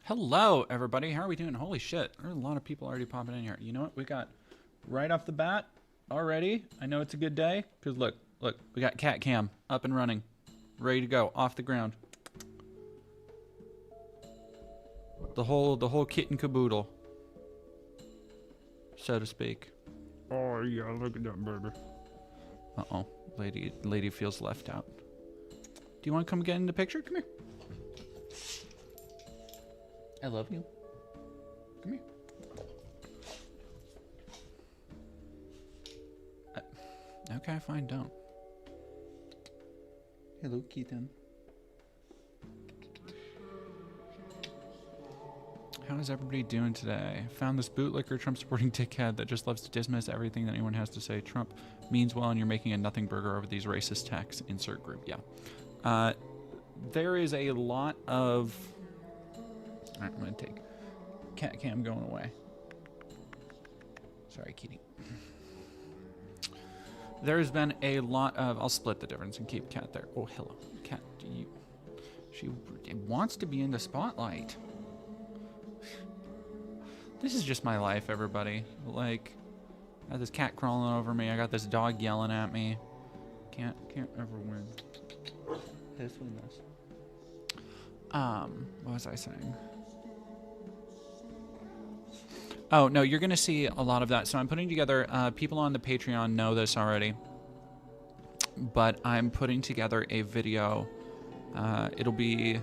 Hello, everybody. How are we doing? Holy shit. There's a lot of people already popping in here. You know what? We got right off the bat already. I know it's a good day because look, we got Cat Cam up and running, ready to go off the ground. The whole kit and caboodle, so to speak. Oh yeah, look at that baby. Uh-oh. Lady feels left out. Do you want to come get in the picture? Come here. I love you. Come here. Okay, fine, don't. Hello, kitten. How is everybody doing today? Found this bootlicker Trump supporting dickhead that just loves to dismiss everything that anyone has to say. Trump means well and you're making a nothing burger over these racist texts. Insert group. Yeah. There is a lot of... Alright, I'm going to take Cat Cam going away. Sorry, kitty. There's been a lot of... I'll split the difference and keep Cat there. Oh, hello. Cat, she wants to be in the spotlight. This is just my life, everybody. Like, I got this cat crawling over me. I got this dog yelling at me. Can't ever win. This one this. What was I saying? Oh, no, you're going to see a lot of that. So I'm putting together, people on the Patreon know this already, but I'm putting together a video. It'll be,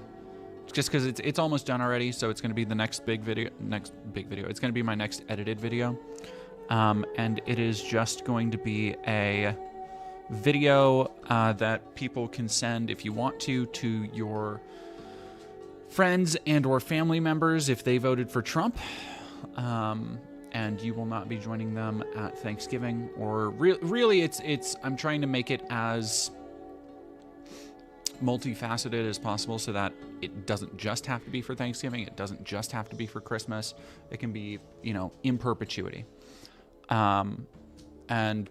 just because it's almost done already, so it's going to be the next big video. It's going to be my next edited video. And it is just going to be a video that people can send, if you want to your friends and or family members if they voted for Trump. And you will not be joining them at Thanksgiving, or really it's I'm trying to make it as multifaceted as possible so that it doesn't just have to be for Thanksgiving. It doesn't just have to be for Christmas. It can be, you know, in perpetuity. And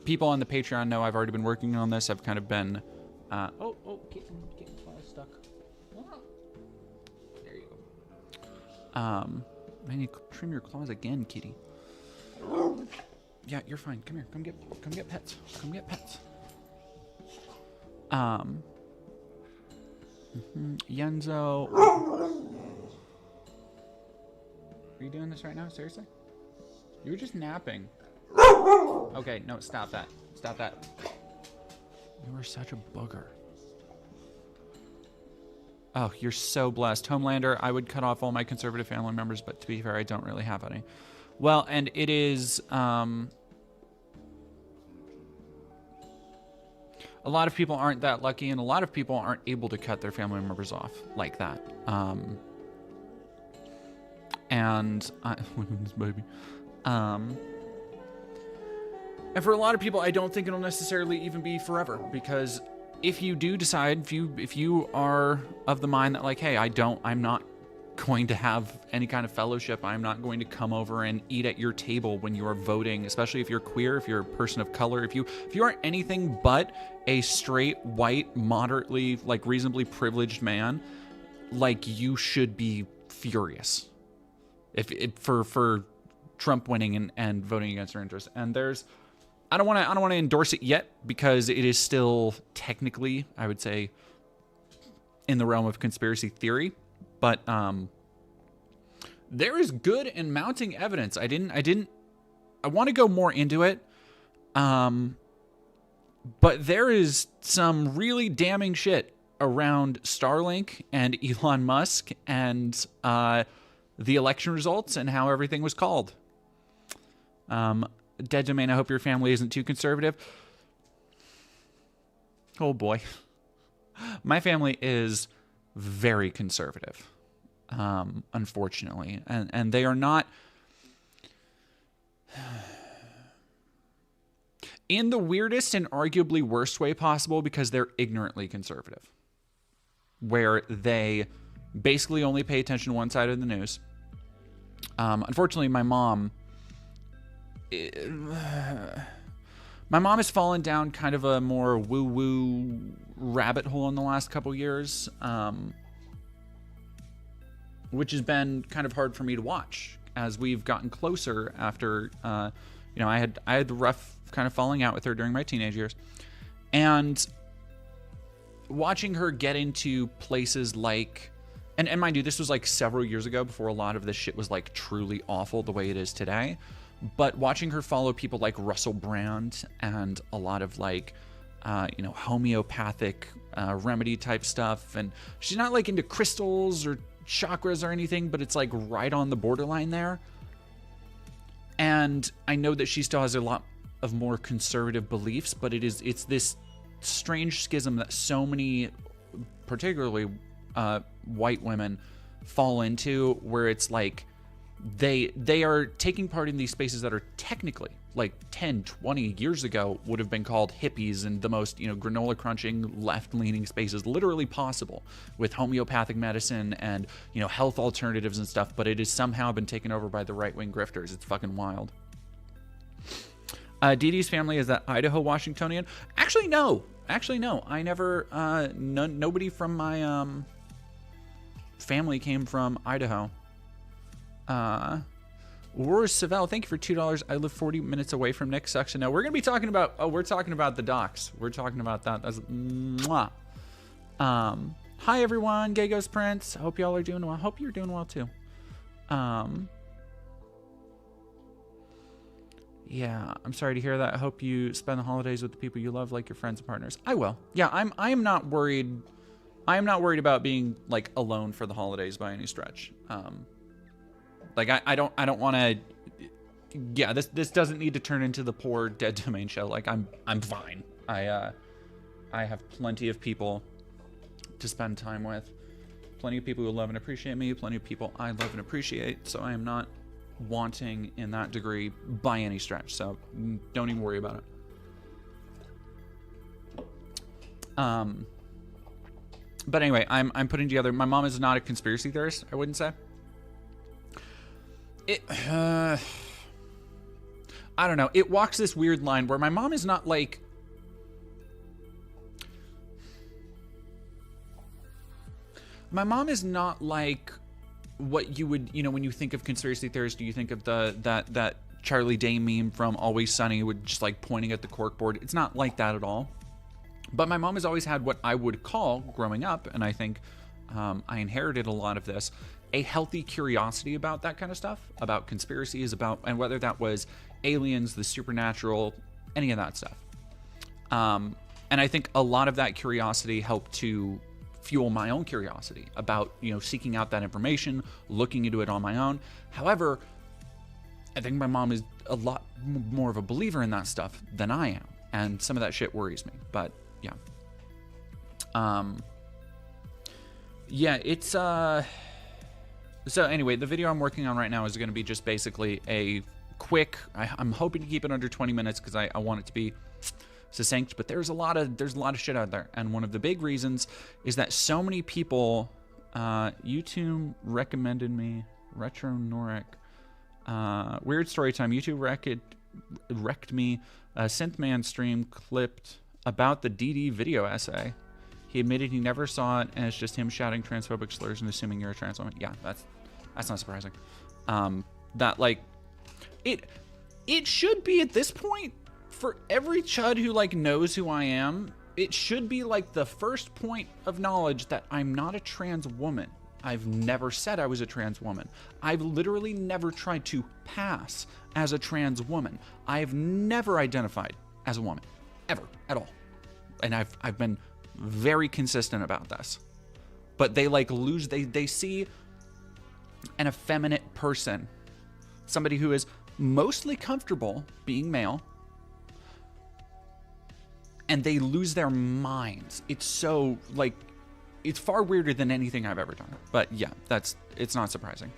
people on the Patreon know I've already been working on this. I've kind of been, kitten's claw stuck. There you go. I need to trim your claws again, kitty. Yeah, you're fine. Come here. Come get pets. Come get pets. Yenzo. Are you doing this right now? Seriously? You were just napping. Okay, no, stop that. Stop that. You are such a booger. Oh, you're so blessed. Homelander, I would cut off all my conservative family members, but to be fair, I don't really have any. Well, and it is... a lot of people aren't that lucky, and a lot of people aren't able to cut their family members off like that. And look at this baby. And for a lot of people, I don't think it'll necessarily even be forever, because if you do decide, if you are of the mind that like, hey, I'm not going to have any kind of fellowship. I'm not going to come over and eat at your table when you are voting, especially if you're queer, if you're a person of color, if you aren't anything but a straight, white, moderately, like reasonably privileged man, like you should be furious for Trump winning and voting against their interests. And I don't want to endorse it yet because it is still technically, I would say, in the realm of conspiracy theory. But there is good and mounting evidence. I want to go more into it. But there is some really damning shit around Starlink and Elon Musk and the election results and how everything was called. Dead Domain, I hope your family isn't too conservative. Oh boy. My family is very conservative, unfortunately. And they are not... in the weirdest and arguably worst way possible, because they're ignorantly conservative. Where they basically only pay attention to one side of the news. Unfortunately, my mom has fallen down kind of a more woo-woo rabbit hole in the last couple years. which has been kind of hard for me to watch as we've gotten closer after, you know, I had the rough kind of falling out with her during my teenage years. And watching her get into places like, and mind you, this was like several years ago before a lot of this shit was like truly awful the way it is today. But watching her follow people like Russell Brand and a lot of like, you know, homeopathic remedy type stuff. And she's not like into crystals or chakras or anything, but it's like right on the borderline there. And I know that she still has a lot of more conservative beliefs, but it's this strange schism that so many, particularly white women, fall into, where it's like they are taking part in these spaces that are technically like 10, 20 years ago would have been called hippies and the most, you know, granola crunching left-leaning spaces literally possible with homeopathic medicine and, you know, health alternatives and stuff, but it has somehow been taken over by the right-wing grifters. It's fucking wild. Dee Dee's family, is that Idaho Washingtonian? Actually, no. I never, nobody from my family came from Idaho. Roars Savell, thank you for $2. I live 40 minutes away from Nick. Sucks to know. We're gonna be talking about. We're talking about the docs. We're talking about that. That's mwah. Hi everyone, Gay Ghost Prince. Hope y'all are doing well. Hope you're doing well too. Yeah, I'm sorry to hear that. I hope you spend the holidays with the people you love, like your friends and partners. I will. Yeah, I am not worried. I am not worried about being like alone for the holidays by any stretch. Like I don't want to. Yeah, this doesn't need to turn into the poor Dead Domain show. Like I'm fine. I have plenty of people to spend time with, plenty of people who love and appreciate me, plenty of people I love and appreciate. So I am not wanting in that degree by any stretch. So don't even worry about it. But anyway, I'm putting together. My mom is not a conspiracy theorist, I wouldn't say. I don't know. It walks this weird line where my mom is not like. My mom is not like what you would, you know, when you think of conspiracy theorists, do you think of that Charlie Day meme from Always Sunny with just like pointing at the corkboard? It's not like that at all. But my mom has always had what I would call, growing up, and I think I inherited a lot of this, a healthy curiosity about that kind of stuff, about conspiracies, about, and whether that was aliens, the supernatural, any of that stuff. And I think a lot of that curiosity helped to fuel my own curiosity about, you know, seeking out that information, looking into it on my own. However, I think my mom is a lot more of a believer in that stuff than I am, and some of that shit worries me. But yeah, yeah, it's so anyway, the video I'm working on right now is going to be just basically a quick, I'm hoping to keep it under 20 minutes because I want it to be succinct, but there's a lot of shit out there. And one of the big reasons is that so many people, YouTube recommended me, Retro Norek, Weird Storytime, YouTube wrecked me, Synthman stream clipped about the DD video essay. He admitted he never saw it, and it's just him shouting transphobic slurs and assuming you're a trans woman. Yeah, that's not surprising. That like, it should be at this point, for every chud who like knows who I am, it should be like the first point of knowledge that I'm not a trans woman. I've never said I was a trans woman. I've literally never tried to pass as a trans woman. I've never identified as a woman, ever, at all. And I've been very consistent about this. But they like lose, they see an effeminate person, somebody who is mostly comfortable being male, and they lose their minds. It's so like, it's far weirder than anything I've ever done. But yeah, it's not surprising.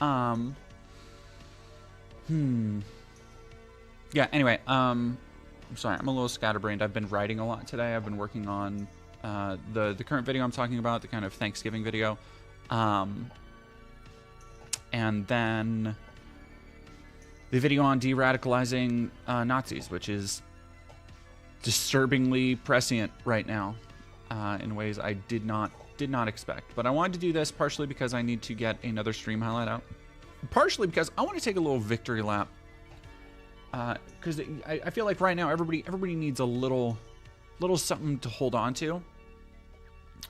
Yeah, anyway, I'm sorry, I'm a little scatterbrained. I've been writing a lot today. I've been working on the current video I'm talking about, the kind of Thanksgiving video. And then the video on de-radicalizing Nazis, which is disturbingly prescient right now in ways I did not did not expect. But I wanted to do this partially because I need to get another stream highlight out. Partially because I want to take a little victory lap. Because I feel like right now everybody needs a little something to hold on to.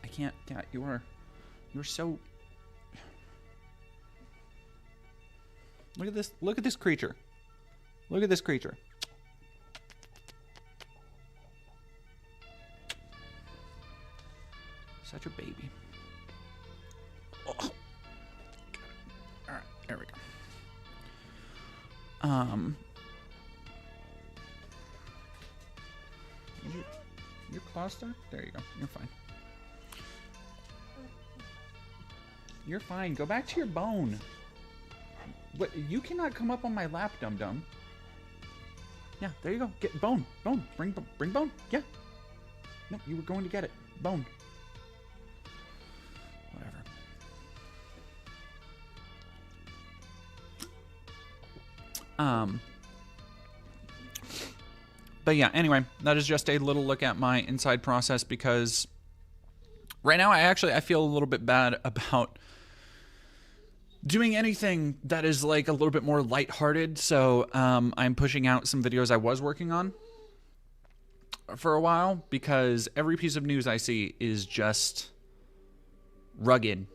I can't. Yeah, you're so. Look at this. Look at this creature. Look at this creature. Such a baby. Oh. All right, there we go. Your claw stuck? There you go. You're fine. You're fine. Go back to your bone. What? You cannot come up on my lap, dum-dum. Yeah, there you go. Get bone. Bone. Bring bone. Yeah. No, you were going to get it. Bone. Whatever. But yeah, anyway, that is just a little look at my inside process because right now I feel a little bit bad about doing anything that is like a little bit more lighthearted. So I'm pushing out some videos I was working on for a while because every piece of news I see is just rugged.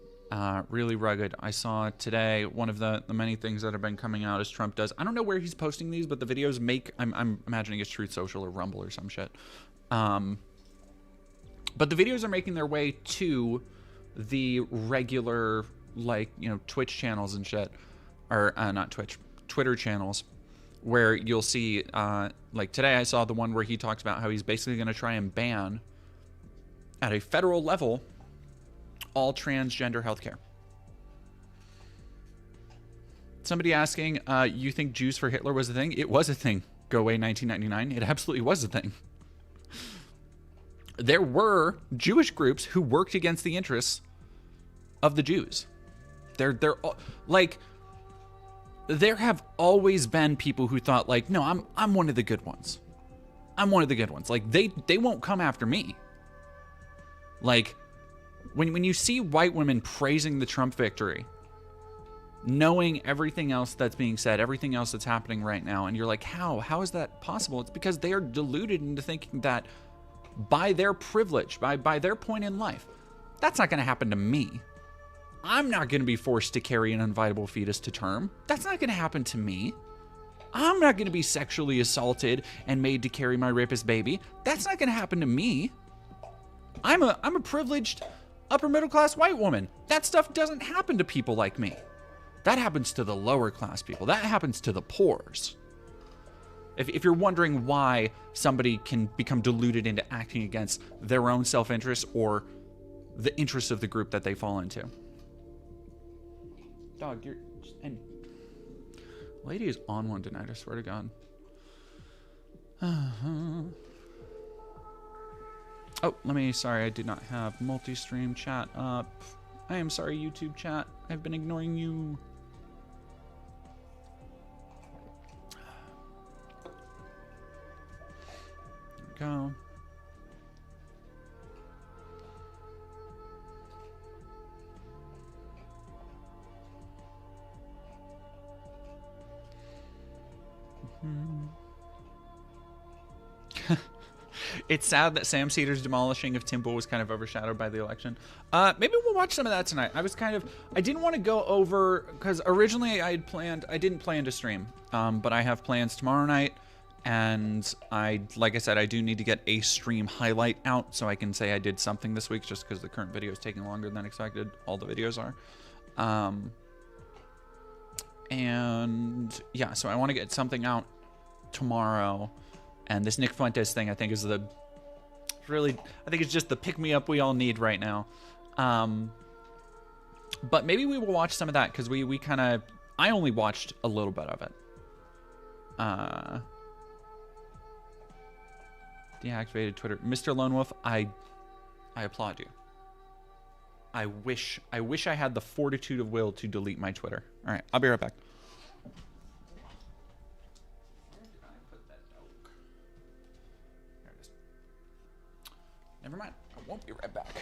Really rugged. I saw today one of the many things that have been coming out as Trump does. I don't know where he's posting these, but the videos I'm imagining it's Truth Social or Rumble or some shit. But the videos are making their way to the regular, like, you know, Twitch channels and shit. Or, not Twitch, Twitter channels. Where you'll see, like today I saw the one where he talks about how he's basically going to try and ban, at a federal level, all transgender healthcare. Somebody asking, you think Jews for Hitler was a thing? It was a thing. Go away 1999. It absolutely was a thing. There were Jewish groups who worked against the interests of the Jews. There have always been people who thought like, no, I'm one of the good ones. I'm one of the good ones. Like they won't come after me. Like, when you see white women praising the Trump victory, knowing everything else that's being said, everything else that's happening right now, and you're like, how is that possible? It's because they are deluded into thinking that by their privilege, by their point in life, that's not going to happen to me. I'm not going to be forced to carry an unviable fetus to term. That's not going to happen to me. I'm not going to be sexually assaulted and made to carry my rapist baby. That's not going to happen to me. I'm a privileged upper middle class white woman. That stuff doesn't happen to people like me. That happens to the lower class people. That happens to the poors. If you're wondering why somebody can become deluded into acting against their own self-interest or the interests of the group that they fall into. Dog, you're... And lady is on one tonight, I swear to God. Oh, sorry, I did not have multi-stream chat up. I am sorry, YouTube chat. I've been ignoring you. There we go. It's sad that Sam Cedar's demolishing of Timble was kind of overshadowed by the election. Maybe we'll watch some of that tonight. I didn't want to go over, because originally I didn't plan to stream, but I have plans tomorrow night, and like I said, I do need to get a stream highlight out so I can say I did something this week, just because the current video is taking longer than expected. All the videos are. And yeah, so I want to get something out tomorrow. And this Nick Fuentes thing, I think, is I think it's just the pick-me-up we all need right now. But maybe we will watch some of that, because we kind of... I only watched a little bit of it. Deactivated Twitter. Mr. Lone Wolf, I applaud you. I wish I had the fortitude of will to delete my Twitter. All right, I'll be right back. Never mind. I won't be right back.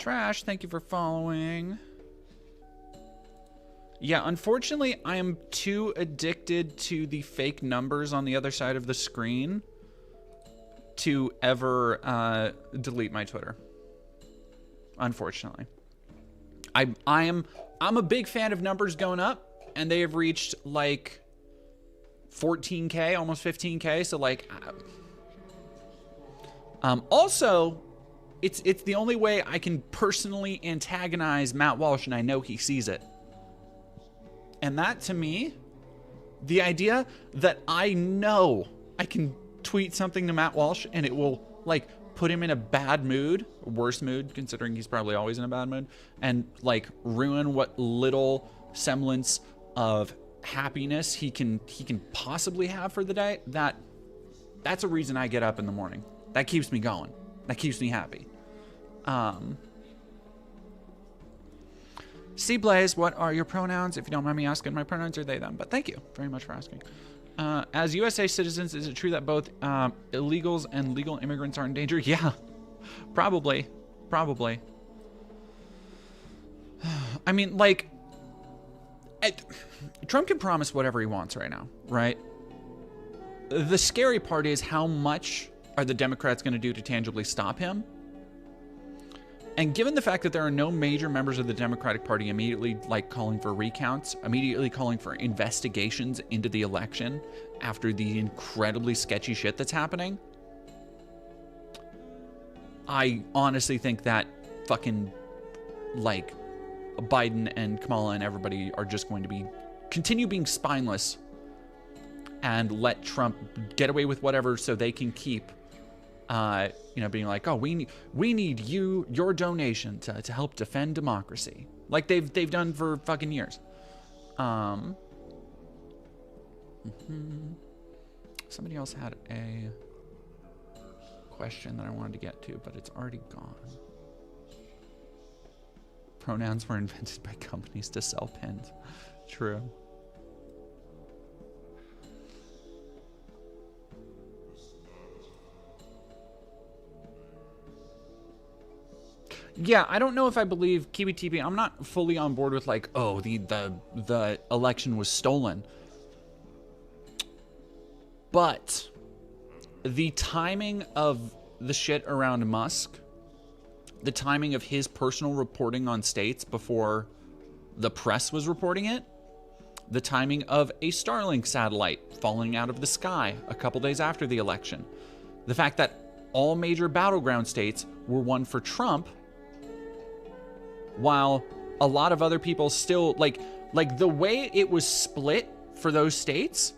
Trash, thank you for following. Yeah, unfortunately, I am too addicted to the fake numbers on the other side of the screen to ever delete my Twitter. Unfortunately. I'm a big fan of numbers going up, and they have reached like 14K, almost 15K, so like also it's the only way I can personally antagonize Matt Walsh, and I know he sees it. And that, to me, the idea that I know I can tweet something to Matt Walsh and it will, like, put him in a bad mood, worse mood, considering he's probably always in a bad mood, and, like, ruin what little semblance of happiness he can possibly have for the day, that's a reason I get up in the morning. That keeps me going. That keeps me happy. C Blaze, what are your pronouns? If you don't mind me asking, my pronouns are they, them. But thank you very much for asking. As USA citizens, is it true that both illegals and legal immigrants are in danger? Yeah, probably. Probably. I mean, like, Trump can promise whatever he wants right now, right? The scary part is how much are the Democrats going to do to tangibly stop him? And given the fact that there are no major members of the Democratic Party immediately like calling for recounts, immediately calling for investigations into the election after the incredibly sketchy shit that's happening, I honestly think that fucking like Biden and Kamala and everybody are just going to continue being spineless and let Trump get away with whatever so they can keep being like, oh, we need your donation to help defend democracy, like they've done for fucking years. Somebody else had a question that I wanted to get to, but it's already gone. Pronouns were invented by companies to sell pins. True. Yeah, I don't know if I believe KBTB. I'm not fully on board with like, oh, the election was stolen. But the timing of the shit around Musk, the timing of his personal reporting on states before the press was reporting it, the timing of a Starlink satellite falling out of the sky a couple days after the election, the fact that all major battleground states were won for Trump, while a lot of other people still like the way it was split for those states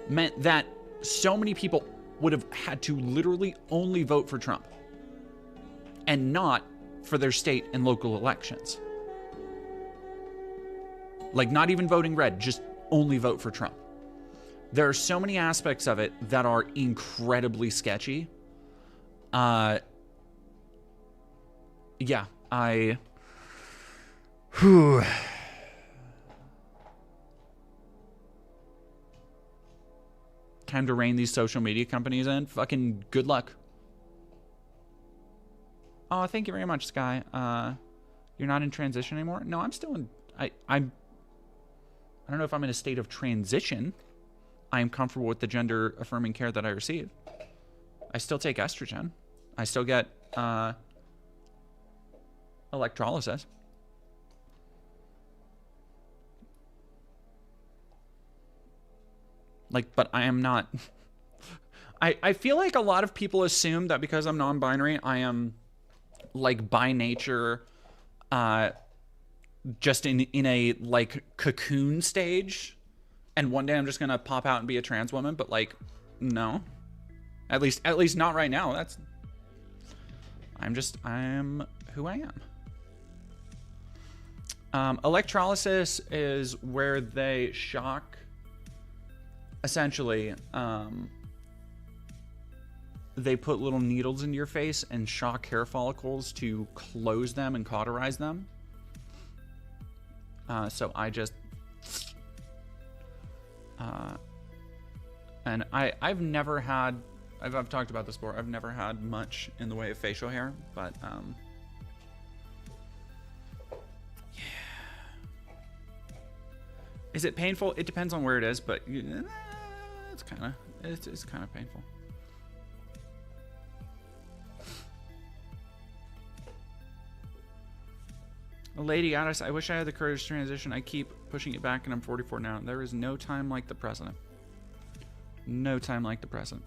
meant that so many people would have had to literally only vote for Trump and not for their state and local elections. Like, not even voting red, just only vote for Trump. There are so many aspects of it that are incredibly sketchy. Yeah, Whew. Time to rein these social media companies in. Fucking good luck. Oh, thank you very much, Sky. You're not in transition anymore? No, I'm still in... I don't know if I'm in a state of transition. I am comfortable with the gender-affirming care that I receive. I still take estrogen. I still get electrolysis. Like, but I am not... I feel like a lot of people assume that because I'm non-binary, I am, like, by nature, just in a, like, cocoon stage. And one day I'm just gonna pop out and be a trans woman, but, like, no. At least not right now. I'm who I am. Electrolysis is where they shock... Essentially, they put little needles into your face and shock hair follicles to close them and cauterize them. So I just... and I've never had... I've talked about this before. I've never had much in the way of facial hair, but Is it painful? It depends on where it is, but it's kind of painful. Lady Addis, I wish I had the courage to transition. I keep pushing it back, and I'm 44 now. There is no time like the present. No time like the present.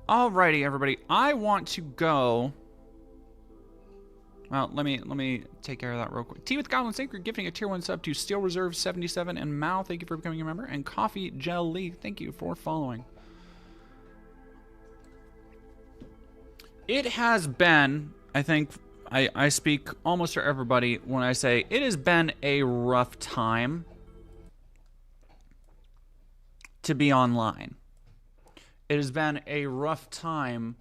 Alrighty, everybody. I want to go. Well, let me take care of that real quick. Tea with Goblin Sacred gifting a tier 1 sub to Steel Reserve 77 and Mao. Thank you for becoming a member. And Coffee Gel Lee, thank you for following. It has been, I think, I speak almost for everybody when I say it has been a rough time to be online. It has been a rough time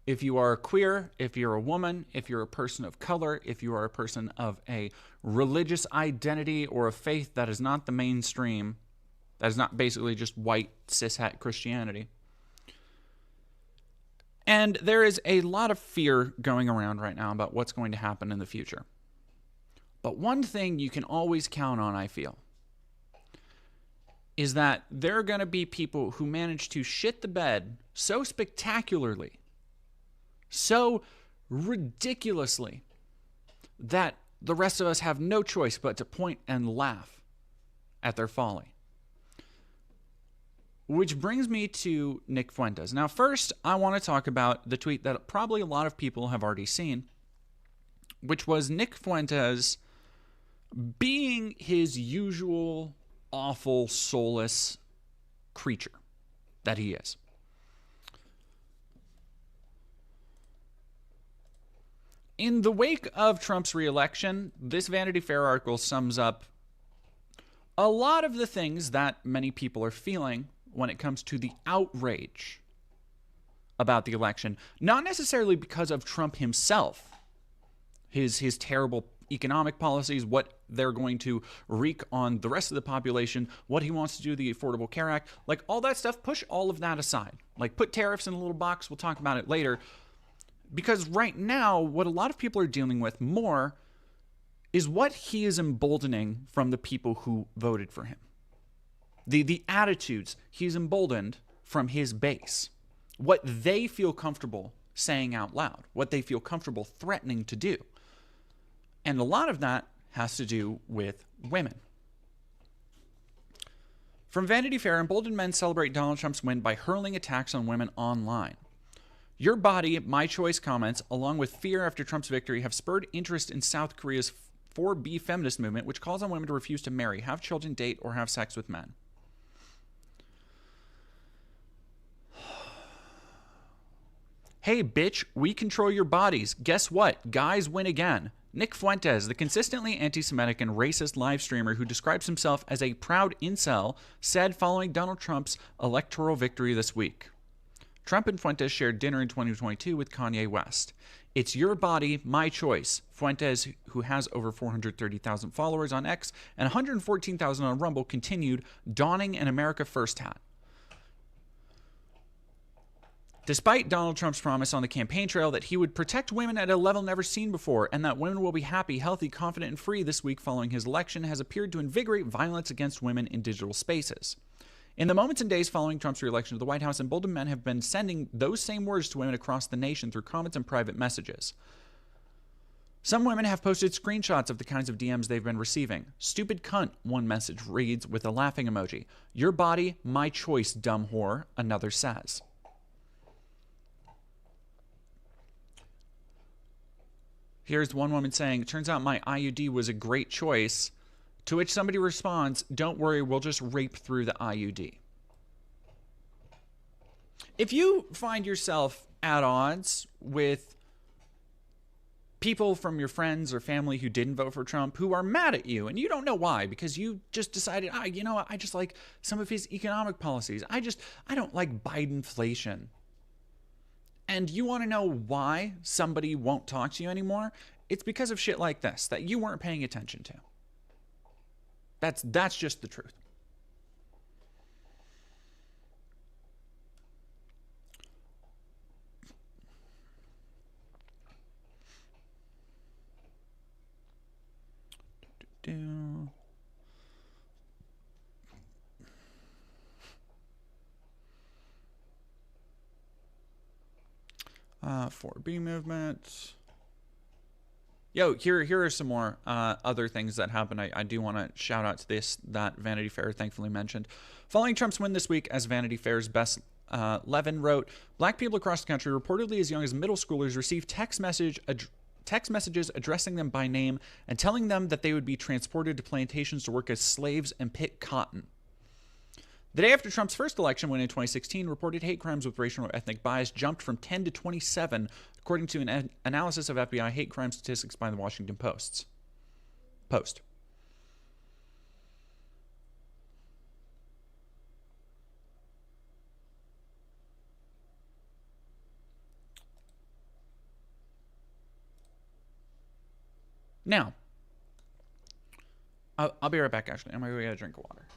if you are queer, if you're a woman, if you're a person of color, if you are a person of a religious identity or a faith that is not the mainstream, that is not basically just white cishet Christianity. And there is a lot of fear going around right now about what's going to happen in the future. But one thing you can always count on, I feel, is that there are going to be people who manage to shit the bed so spectacularly, so ridiculously, that the rest of us have no choice but to point and laugh at their folly. Which brings me to Nick Fuentes. Now, first, I want to talk about the tweet that probably a lot of people have already seen, which was Nick Fuentes being his usual awful, soulless creature that he is. In the wake of Trump's re-election, this Vanity Fair article sums up a lot of the things that many people are feeling when it comes to the outrage about the election. Not necessarily because of Trump himself, his terrible economic policies, what they're going to wreak on the rest of the population, what he wants to do, the Affordable Care Act, like all that stuff, push all of that aside. Like put tariffs in a little box, we'll talk about it later. Because right now, what a lot of people are dealing with more is what he is emboldening from the people who voted for him. The attitudes he's emboldened from his base. What they feel comfortable saying out loud. What they feel comfortable threatening to do. And a lot of that has to do with women. From Vanity Fair, emboldened men celebrate Donald Trump's win by hurling attacks on women online. Your body, my choice comments, along with fear after Trump's victory, have spurred interest in South Korea's 4B feminist movement, which calls on women to refuse to marry, have children, date, or have sex with men. Hey, bitch, we control your bodies. Guess what? Guys win again. Nick Fuentes, the consistently anti-Semitic and racist live streamer who describes himself as a proud incel, said following Donald Trump's electoral victory this week. Trump and Fuentes shared dinner in 2022 with Kanye West. It's your body, my choice. Fuentes, who has over 430,000 followers on X and 114,000 on Rumble, continued donning an America First hat. Despite Donald Trump's promise on the campaign trail that he would protect women at a level never seen before and that women will be happy, healthy, confident, and free this week following his election, has appeared to invigorate violence against women in digital spaces. In the moments and days following Trump's re-election to the White House, emboldened men have been sending those same words to women across the nation through comments and private messages. Some women have posted screenshots of the kinds of DMs they've been receiving. Stupid cunt, one message reads with a laughing emoji. Your body, my choice, dumb whore, another says. Here's one woman saying, turns out my IUD was a great choice. To which somebody responds, don't worry, we'll just rape through the IUD. If you find yourself at odds with people from your friends or family who didn't vote for Trump, who are mad at you, and you don't know why, because you just decided, you know what, I just like some of his economic policies. I don't like Bidenflation. And you want to know why somebody won't talk to you anymore? It's because of shit like this that you weren't paying attention to. That's just the truth. For B movement. Yo, here are some more other things that happened. I do want to shout out to this that Vanity Fair thankfully mentioned. Following Trump's win this week, as Vanity Fair's Bess Levin wrote, black people across the country, reportedly as young as middle schoolers, received text messages addressing them by name and telling them that they would be transported to plantations to work as slaves and pick cotton. The day after Trump's first election win in 2016, reported hate crimes with racial or ethnic bias jumped from 10 to 27, according to an analysis of FBI hate crime statistics by the Washington Post. Now, I'll be right back, actually. I'm going to get a drink of water.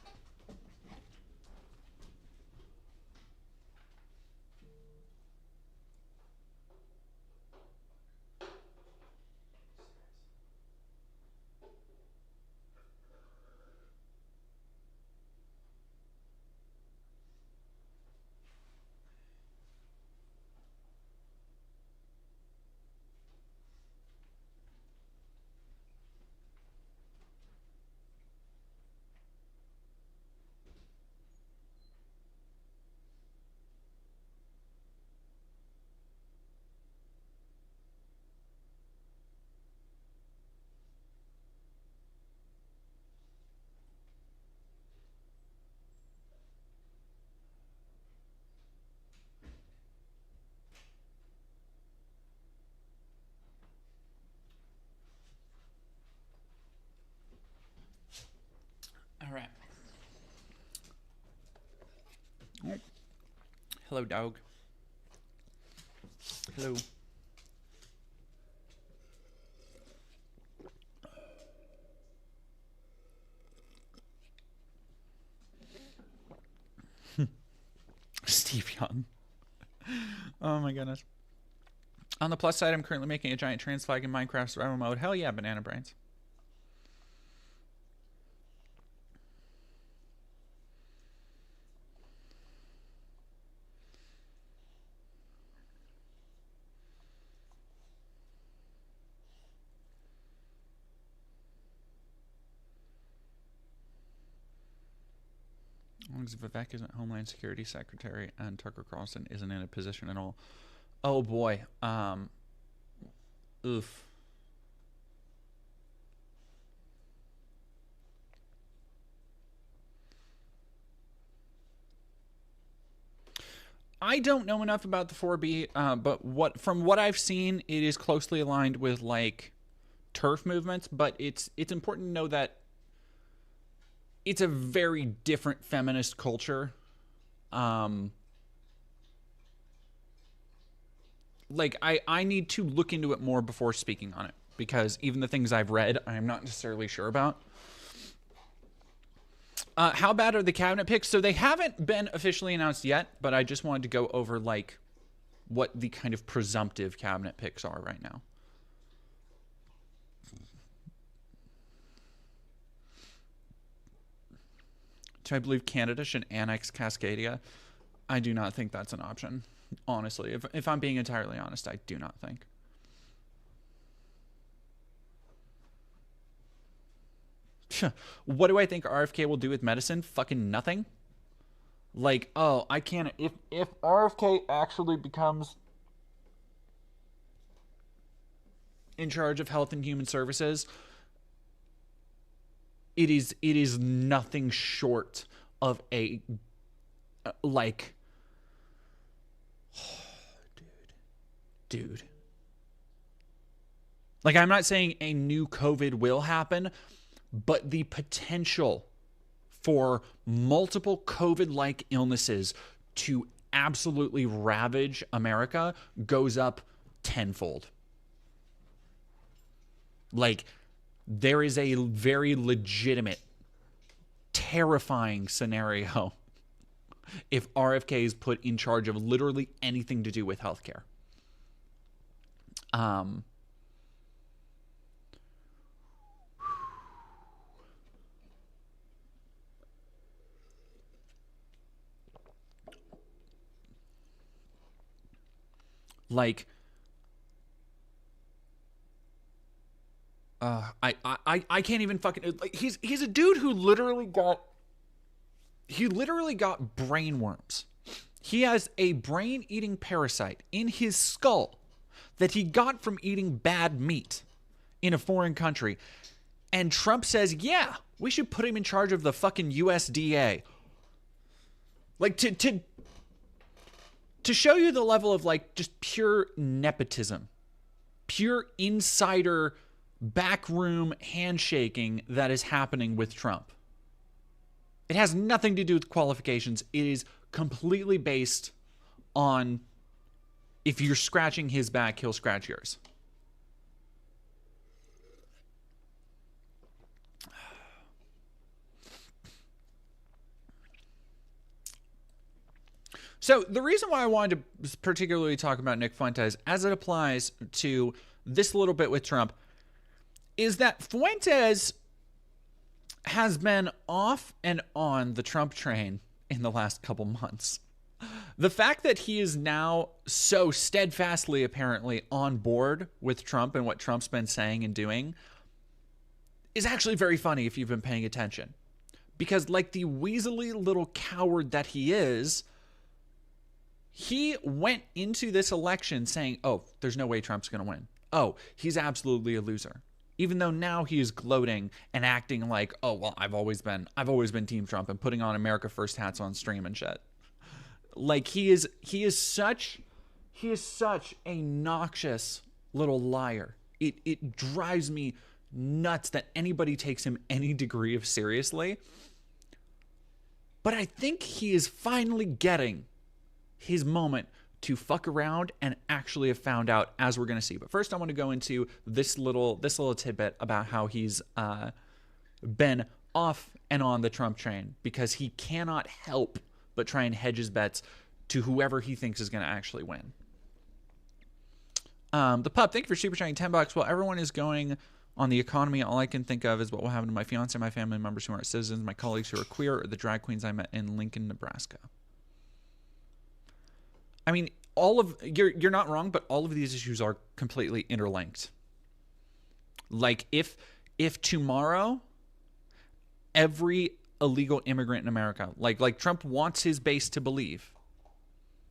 All right. Oh. Hello, dog. Hello. Steve Young. Oh my goodness. On the plus side, I'm currently making a giant trans flag in Minecraft survival mode. Hell yeah, banana brains. As long as Vivek isn't Homeland Security Secretary and Tucker Carlson isn't in a position at all. Oh boy. Oof. I don't know enough about the 4B, but from what I've seen, it is closely aligned with like turf movements. But it's important to know that it's a very different feminist culture. Like I need to look into it more before speaking on it, because even the things I've read, I'm not necessarily sure about. How bad are the cabinet picks? So they haven't been officially announced yet, but I just wanted to go over like what the kind of presumptive cabinet picks are right now. Do I believe Canada should annex Cascadia? I do not think that's an option. Honestly, if I'm being entirely honest, I do not think. What do I think RFK will do with medicine? Fucking nothing. Like, oh, I can't. If RFK actually becomes in charge of Health and Human Services, it is nothing short of a like, dude. Like, I'm not saying a new COVID will happen, but the potential for multiple COVID-like illnesses to absolutely ravage America goes up tenfold. Like, there is a very legitimate, terrifying scenario if RFK is put in charge of literally anything to do with healthcare. Like, I can't even fucking, like, he's a dude who literally got brain worms. He has a brain-eating parasite in his skull that he got from eating bad meat in a foreign country. And Trump says, yeah, we should put him in charge of the fucking USDA. Like, to show you the level of, like, just pure nepotism, pure insider backroom handshaking that is happening with Trump. It has nothing to do with qualifications. It is completely based on, if you're scratching his back, he'll scratch yours. So the reason why I wanted to particularly talk about Nick Fuentes as it applies to this little bit with Trump is that Fuentes has been off and on the Trump train in the last couple months. The fact that he is now so steadfastly, apparently, on board with Trump and what Trump's been saying and doing is actually very funny if you've been paying attention. Because, like the weaselly little coward that he is, he went into this election saying, oh, there's no way Trump's going to win. Oh, he's absolutely a loser. Even though now he is gloating and acting like, oh, well, I've always been Team Trump and putting on America First hats on stream and shit. Like, he is such a noxious little liar. It drives me nuts that anybody takes him any degree of seriously. But I think he is finally getting his moment to fuck around and actually have found out, as we're going to see. But first, I want to go into this little tidbit about how he's been off and on the Trump train because he cannot help but try and hedge his bets to whoever he thinks is going to actually win. The Pup, thank you for super chatting $10. While everyone is going on the economy, all I can think of is what will happen to my fiance, my family members who aren't citizens, my colleagues who are queer, or the drag queens I met in Lincoln, Nebraska. I mean, you're not wrong, but all of these issues are completely interlinked. Like, if tomorrow every illegal immigrant in America, like Trump wants his base to believe,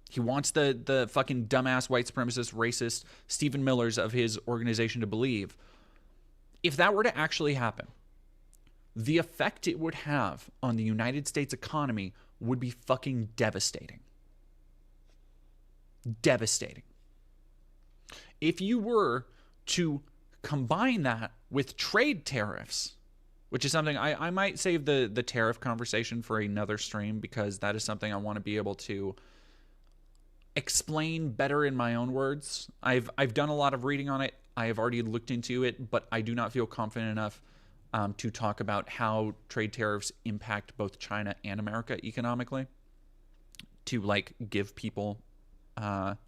he wants the fucking dumbass white supremacist racist Stephen Millers of his organization to believe, if that were to actually happen, the effect it would have on the United States economy would be fucking devastating. Devastating. If you were to combine that with trade tariffs, which is something I might save the tariff conversation for another stream, because that is something I want to be able to explain better in my own words. I've done a lot of reading on it. I have already looked into it, but I do not feel confident enough to talk about how trade tariffs impact both China and America economically to, like, give people the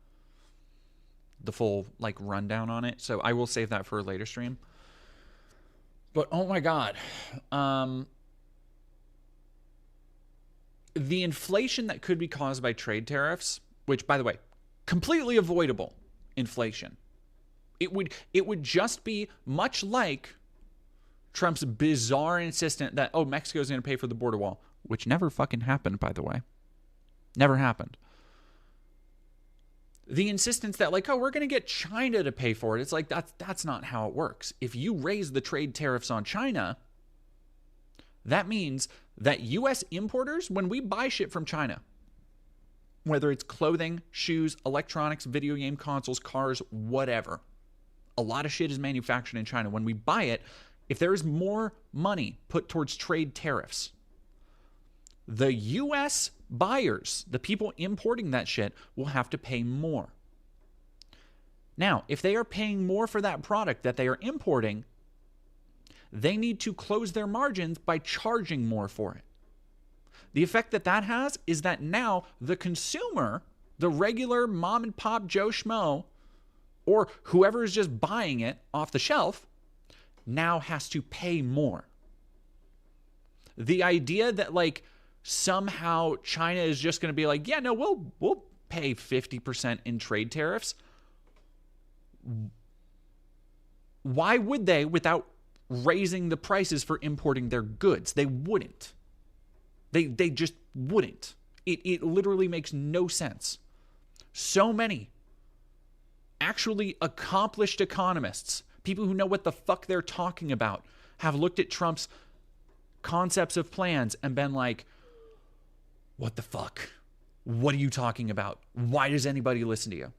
full, like, rundown on it. So I will save that for a later stream. But oh my God, the inflation that could be caused by trade tariffs, which, by the way, completely avoidable inflation. It would just be much like Trump's bizarre insistence that, oh, Mexico's going to pay for the border wall, which never fucking happened, by the way. Never happened. The insistence that like, oh, we're going to get China to pay for it. It's like, that's not how it works. If you raise the trade tariffs on China, that means that U.S. importers, when we buy shit from China, whether it's clothing, shoes, electronics, video game consoles, cars, whatever, a lot of shit is manufactured in China. When we buy it, if there is more money put towards trade tariffs, the U.S. buyers, the people importing that shit, will have to pay more. Now, if they are paying more for that product that they are importing, they need to close their margins by charging more for it. The effect that that has is that now the consumer, the regular mom and pop Joe Schmo, or whoever is just buying it off the shelf, now has to pay more. The idea that like somehow China is just going to be like, yeah, no, we'll pay 50% in trade tariffs. Why would they without raising the prices for importing their goods? They wouldn't. They just wouldn't. It literally makes no sense. So many actually accomplished economists, people who know what the fuck they're talking about, have looked at Trump's concepts of plans and been like, what the fuck? What are you talking about? Why does anybody listen to you?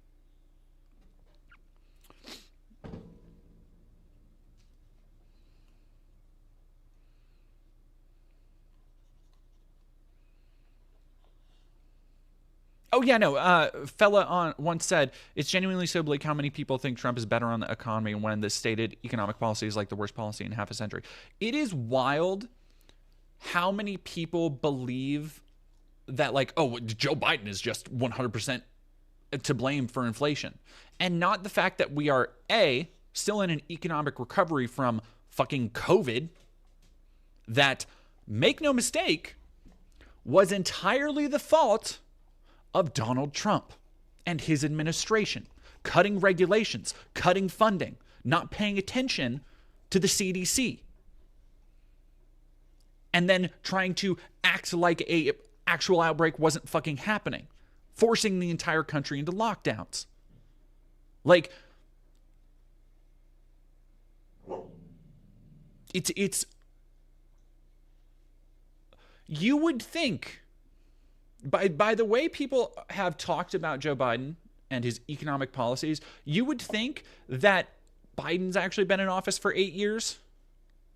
Oh, yeah, no. Fella once said, it's genuinely so bleak how many people think Trump is better on the economy when the stated economic policy is like the worst policy in half a century. It is wild how many people believe that, like, oh, Joe Biden is just 100% to blame for inflation. And not the fact that we are, A, still in an economic recovery from fucking COVID that, make no mistake, was entirely the fault of Donald Trump and his administration, cutting regulations, cutting funding, not paying attention to the CDC, and then trying to act like a actual outbreak wasn't fucking happening, forcing the entire country into lockdowns. Like, it's you would think, by the way people have talked about Joe Biden and his economic policies, you would think that Biden's actually been in office for 8 years,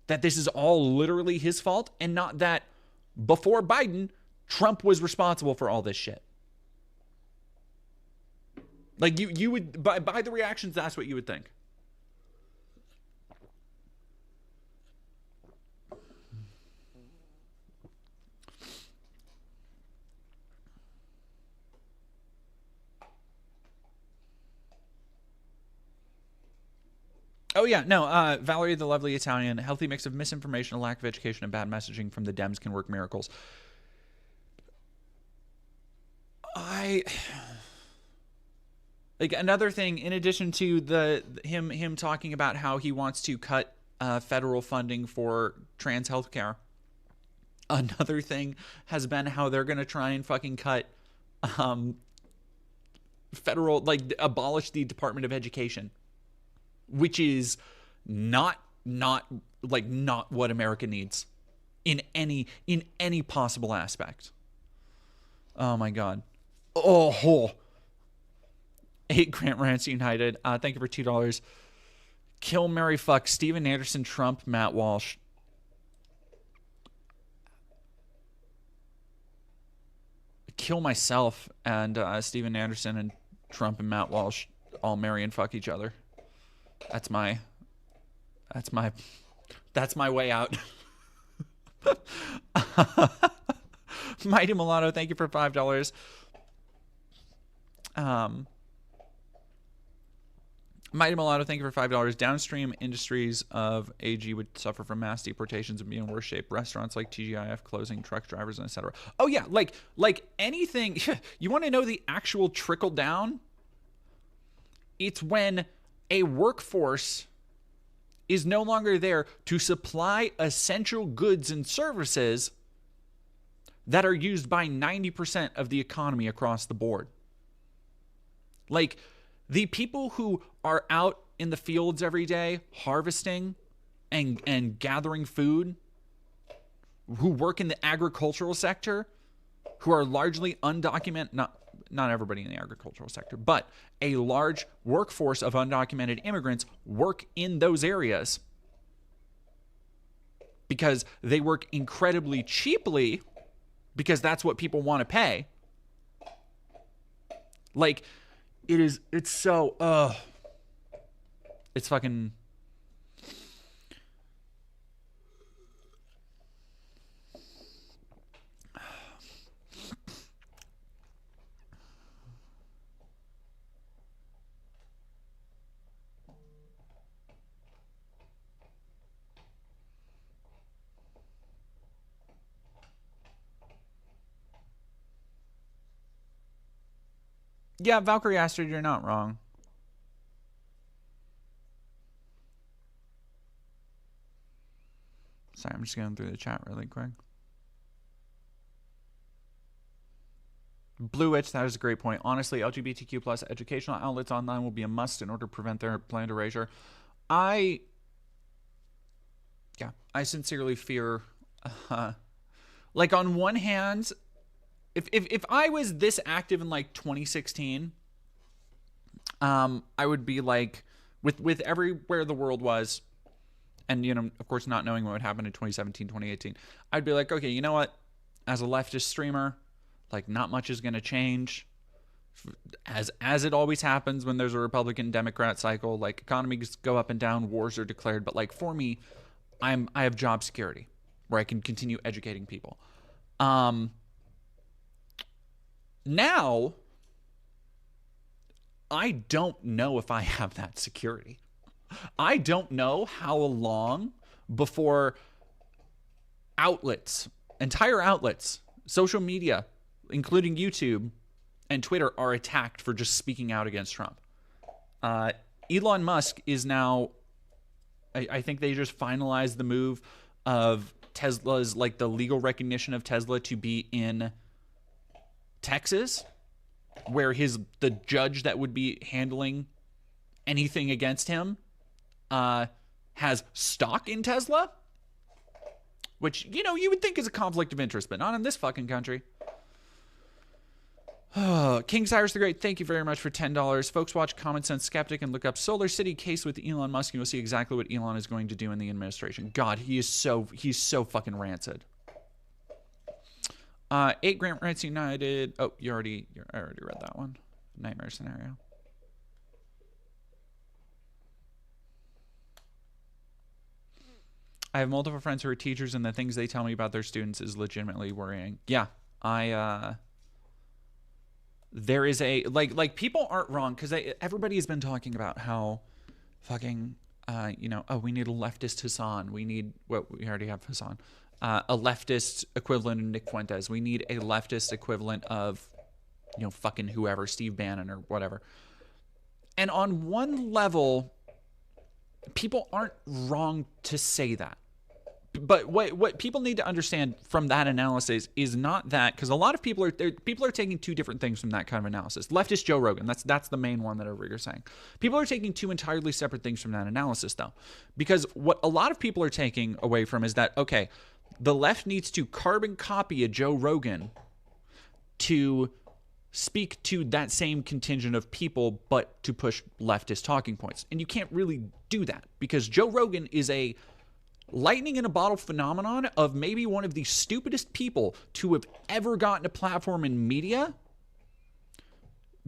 that this is all literally his fault, and not that before Biden, Trump was responsible for all this shit. Like, you would, by the reactions, that's what you would think. Oh, yeah, no, Valerie, the lovely Italian, a healthy mix of misinformation, a lack of education, and bad messaging from the Dems can work miracles. Like, another thing, in addition to him talking about how he wants to cut federal funding for trans healthcare, another thing has been how they're going to try and fucking cut federal, like, abolish the Department of Education, which is not what America needs in any possible aspect. Oh my God. Oh. 8 Grant Rants United. Thank you for $2. Kill, marry, fuck Steven Anderson, Trump, Matt Walsh. Kill myself and Steven Anderson and Trump and Matt Walsh all marry and fuck each other. That's my way out. Mighty Mulatto, thank you for $5. Mighty Mulatto, thank you for $5. Downstream industries of AG would suffer from mass deportations and be in worse shape. Restaurants like TGIF closing, truck drivers, and etc. Oh yeah, like anything. You want to know the actual trickle down? It's when a workforce is no longer there to supply essential goods and services that are used by 90% of the economy across the board. Like, the people who are out in the fields every day harvesting and gathering food, who work in the agricultural sector, who are largely undocumented, not everybody in the agricultural sector, but a large workforce of undocumented immigrants work in those areas because they work incredibly cheaply because that's what people want to pay. Like, it's so, it's fucking... Yeah, Valkyrie Astrid, you're not wrong. Sorry, I'm just going through the chat really quick. Blue Witch, that is a great point. Honestly, LGBTQ plus educational outlets online will be a must in order to prevent their planned erasure. I sincerely fear, like, on one hand, if I was this active in like 2016, I would be like, with everywhere the world was, and, you know, of course, not knowing what would happen in 2017, 2018, I'd be like, okay, you know what? As a leftist streamer, like, not much is going to change. As it always happens when there's a Republican-Democrat cycle, like, economies go up and down, wars are declared. But, like, for me, I have job security where I can continue educating people. Now, I don't know if I have that security. I don't know how long before outlets, entire outlets, social media, including YouTube and Twitter, are attacked for just speaking out against Trump. Elon Musk is now, I think they just finalized the move of Tesla's, like, the legal recognition of Tesla to be in Texas, where the judge that would be handling anything against him has stock in Tesla, which, you know, you would think is a conflict of interest, but not in this fucking country. King Cyrus the Great, thank you very much for $10. Folks, watch Common Sense Skeptic and look up Solar City Case with Elon Musk, and you'll see exactly what Elon is going to do in the administration. God, he's so fucking rancid. 8 Grant Rights United. Oh, I already read that one. Nightmare scenario. I have multiple friends who are teachers, and the things they tell me about their students is legitimately worrying. Yeah, there is a, like people aren't wrong, because everybody has been talking about how fucking, you know, oh, we need a leftist Hassan. We need, well, we already have Hassan. A leftist equivalent of Nick Fuentes. We need a leftist equivalent of, you know, fucking whoever, Steve Bannon or whatever. And on one level, people aren't wrong to say that. But what people need to understand from that analysis is not that, because a lot of people are taking two different things from that kind of analysis. Leftist Joe Rogan, that's the main one that you're saying. People are taking two entirely separate things from that analysis, though, because what a lot of people are taking away from is that, okay, the left needs to carbon copy a Joe Rogan to speak to that same contingent of people, but to push leftist talking points. And you can't really do that, because Joe Rogan is a lightning in a bottle phenomenon of maybe one of the stupidest people to have ever gotten a platform in media,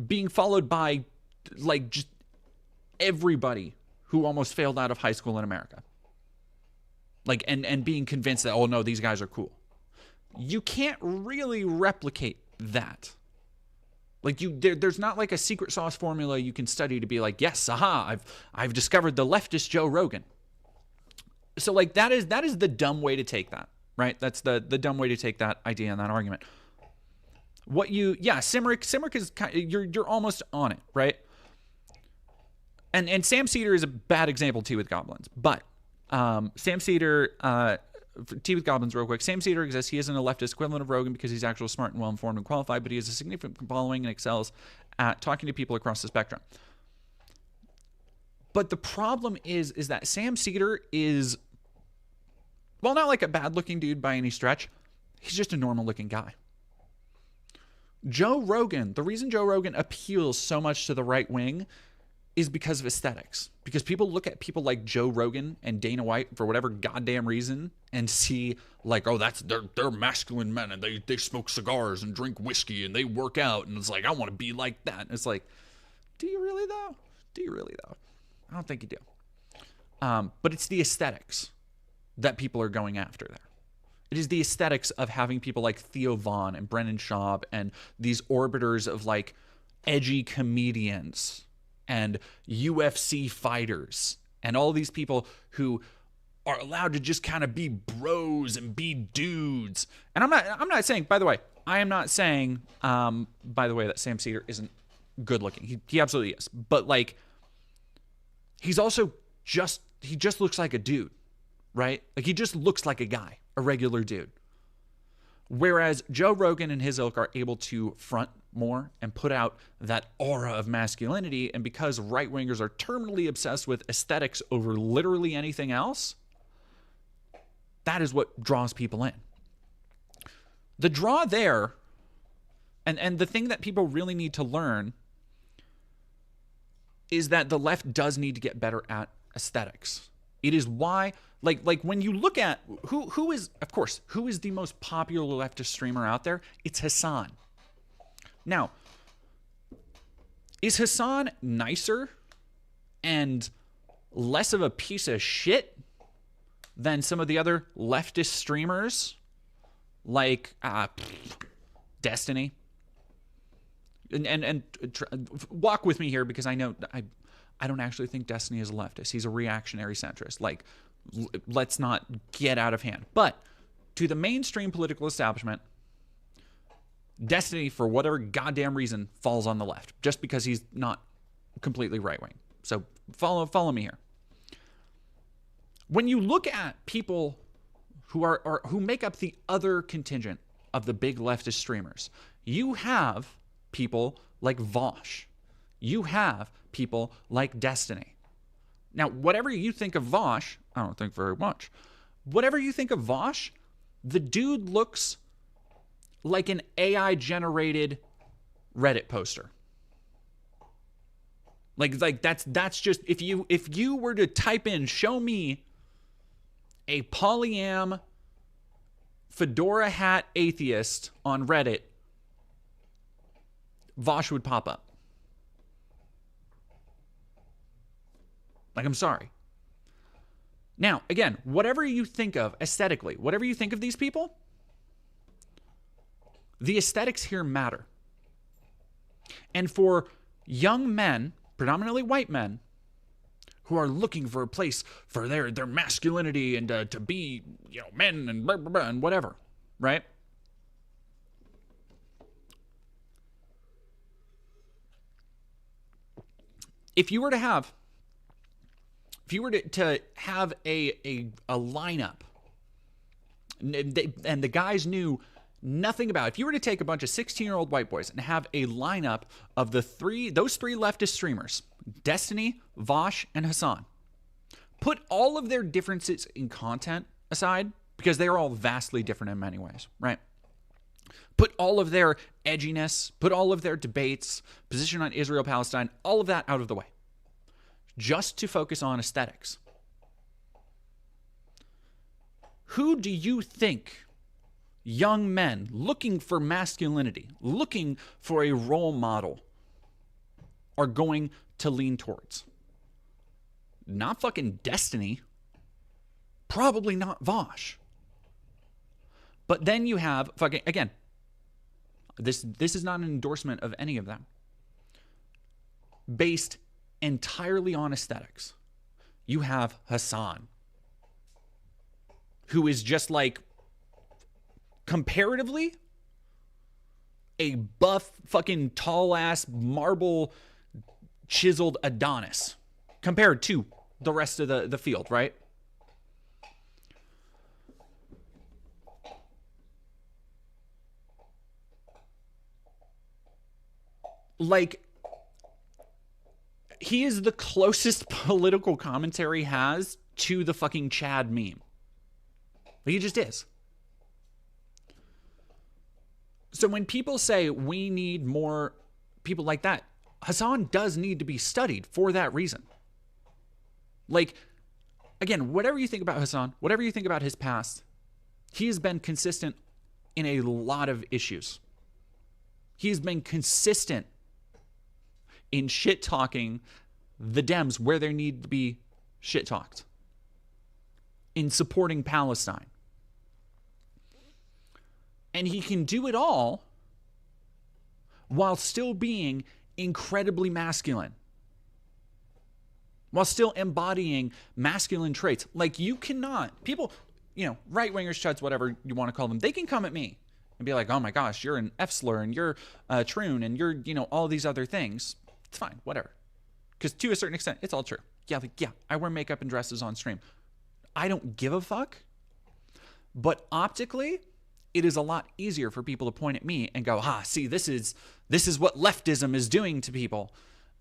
being followed by, like, just everybody who almost failed out of high school in America. Like, and being convinced that, oh no, these guys are cool. You can't really replicate that. Like, there's not like a secret sauce formula you can study to be like, yes, aha, I've discovered the leftist Joe Rogan. So, like, that is the dumb way to take that, right? That's the dumb way to take that idea and that argument. Simric is kind of, you're almost on it, right? And Sam Cedar is a bad example too with goblins, but Sam Cedar Tea with Goblins real quick. Sam Cedar exists. He isn't a leftist equivalent of Rogan because he's actually smart and well-informed and qualified, but he has a significant following and excels at talking to people across the spectrum. But the problem is that Sam Cedar is, well, not like a bad-looking dude by any stretch. He's just a normal-looking guy. Joe Rogan, the reason Joe Rogan appeals so much to the right wing is because of aesthetics. Because people look at people like Joe Rogan and Dana White for whatever goddamn reason and see like, oh, they're masculine men and they smoke cigars and drink whiskey and they work out, and it's like, I want to be like that. And it's like, do you really though? Do you really though? I don't think you do. But it's the aesthetics that people are going after there. It is the aesthetics of having people like Theo Von and Brennan Schaub and these orbiters of like edgy comedians and UFC fighters and all these people who are allowed to just kind of be bros and be dudes. And I'm not saying, by the way, I am not saying, by the way, that Sam Cedar isn't good looking. He absolutely is. But like, he's also he just looks like a dude, right? Like he just looks like a guy, a regular dude. Whereas Joe Rogan and his ilk are able to front more and put out that aura of masculinity. And because right-wingers are terminally obsessed with aesthetics over literally anything else, that is what draws people in. The draw there, and the thing that people really need to learn is that the left does need to get better at aesthetics. It is why, like when you look at who is the most popular leftist streamer out there, it's Hassan. Now, is Hassan nicer and less of a piece of shit than some of the other leftist streamers like Destiny? And walk with me here, because I know I don't actually think Destiny is a leftist. He's a reactionary centrist. Like, let's not get out of hand. But to the mainstream political establishment, Destiny, for whatever goddamn reason, falls on the left just because he's not completely right-wing. So follow me here. When you look at people who make up the other contingent of the big leftist streamers, you have people like Vosh. You have people like Destiny. Now, whatever you think of Vosh, I don't think very much. Whatever you think of Vosh, the dude looks like an AI-generated Reddit poster. Like that's just, if you were to type in, show me a polyam fedora hat atheist on Reddit, Vosh would pop up. Like, I'm sorry. Now, again, whatever you think of aesthetically, whatever you think of these people, the aesthetics here matter. And for young men, predominantly white men, who are looking for a place for their masculinity and to be, men and blah, blah, blah, and whatever, right? If you were to have a lineup, and the guys knew nothing about it, if you were to take a bunch of 16-year-old white boys and have a lineup of those three leftist streamers, Destiny, Vosh, and Hassan, put all of their differences in content aside, because they are all vastly different in many ways, right? Put all of their edginess, put all of their debates, position on Israel, Palestine, all of that out of the way, just to focus on aesthetics. Who do you think young men looking for masculinity, looking for a role model, are going to lean towards? Not fucking Destiny. Probably not Vosh. But then you have fucking, again, this is not an endorsement of any of them. Based entirely on aesthetics, you have Hassan, who is just like, comparatively, a buff, fucking tall-ass, marble, chiseled Adonis compared to the rest of the field, right? Like, he is the closest political commentary has to the fucking Chad meme. He just is. So when people say we need more people like that, Hassan does need to be studied for that reason. Like, again, whatever you think about Hassan, whatever you think about his past, he has been consistent in a lot of issues. He has been consistent in shit-talking the Dems where they need to be shit-talked, in supporting Palestine. And he can do it all while still being incredibly masculine, while still embodying masculine traits. Like, you cannot, people, right-wingers, chuds, whatever you want to call them, they can come at me and be like, oh my gosh, you're an F-slur, and you're a troon, and you're, all these other things. It's fine, whatever. Because to a certain extent, it's all true. Yeah, I wear makeup and dresses on stream. I don't give a fuck. But optically, it is a lot easier for people to point at me and go, see, this is what leftism is doing to people.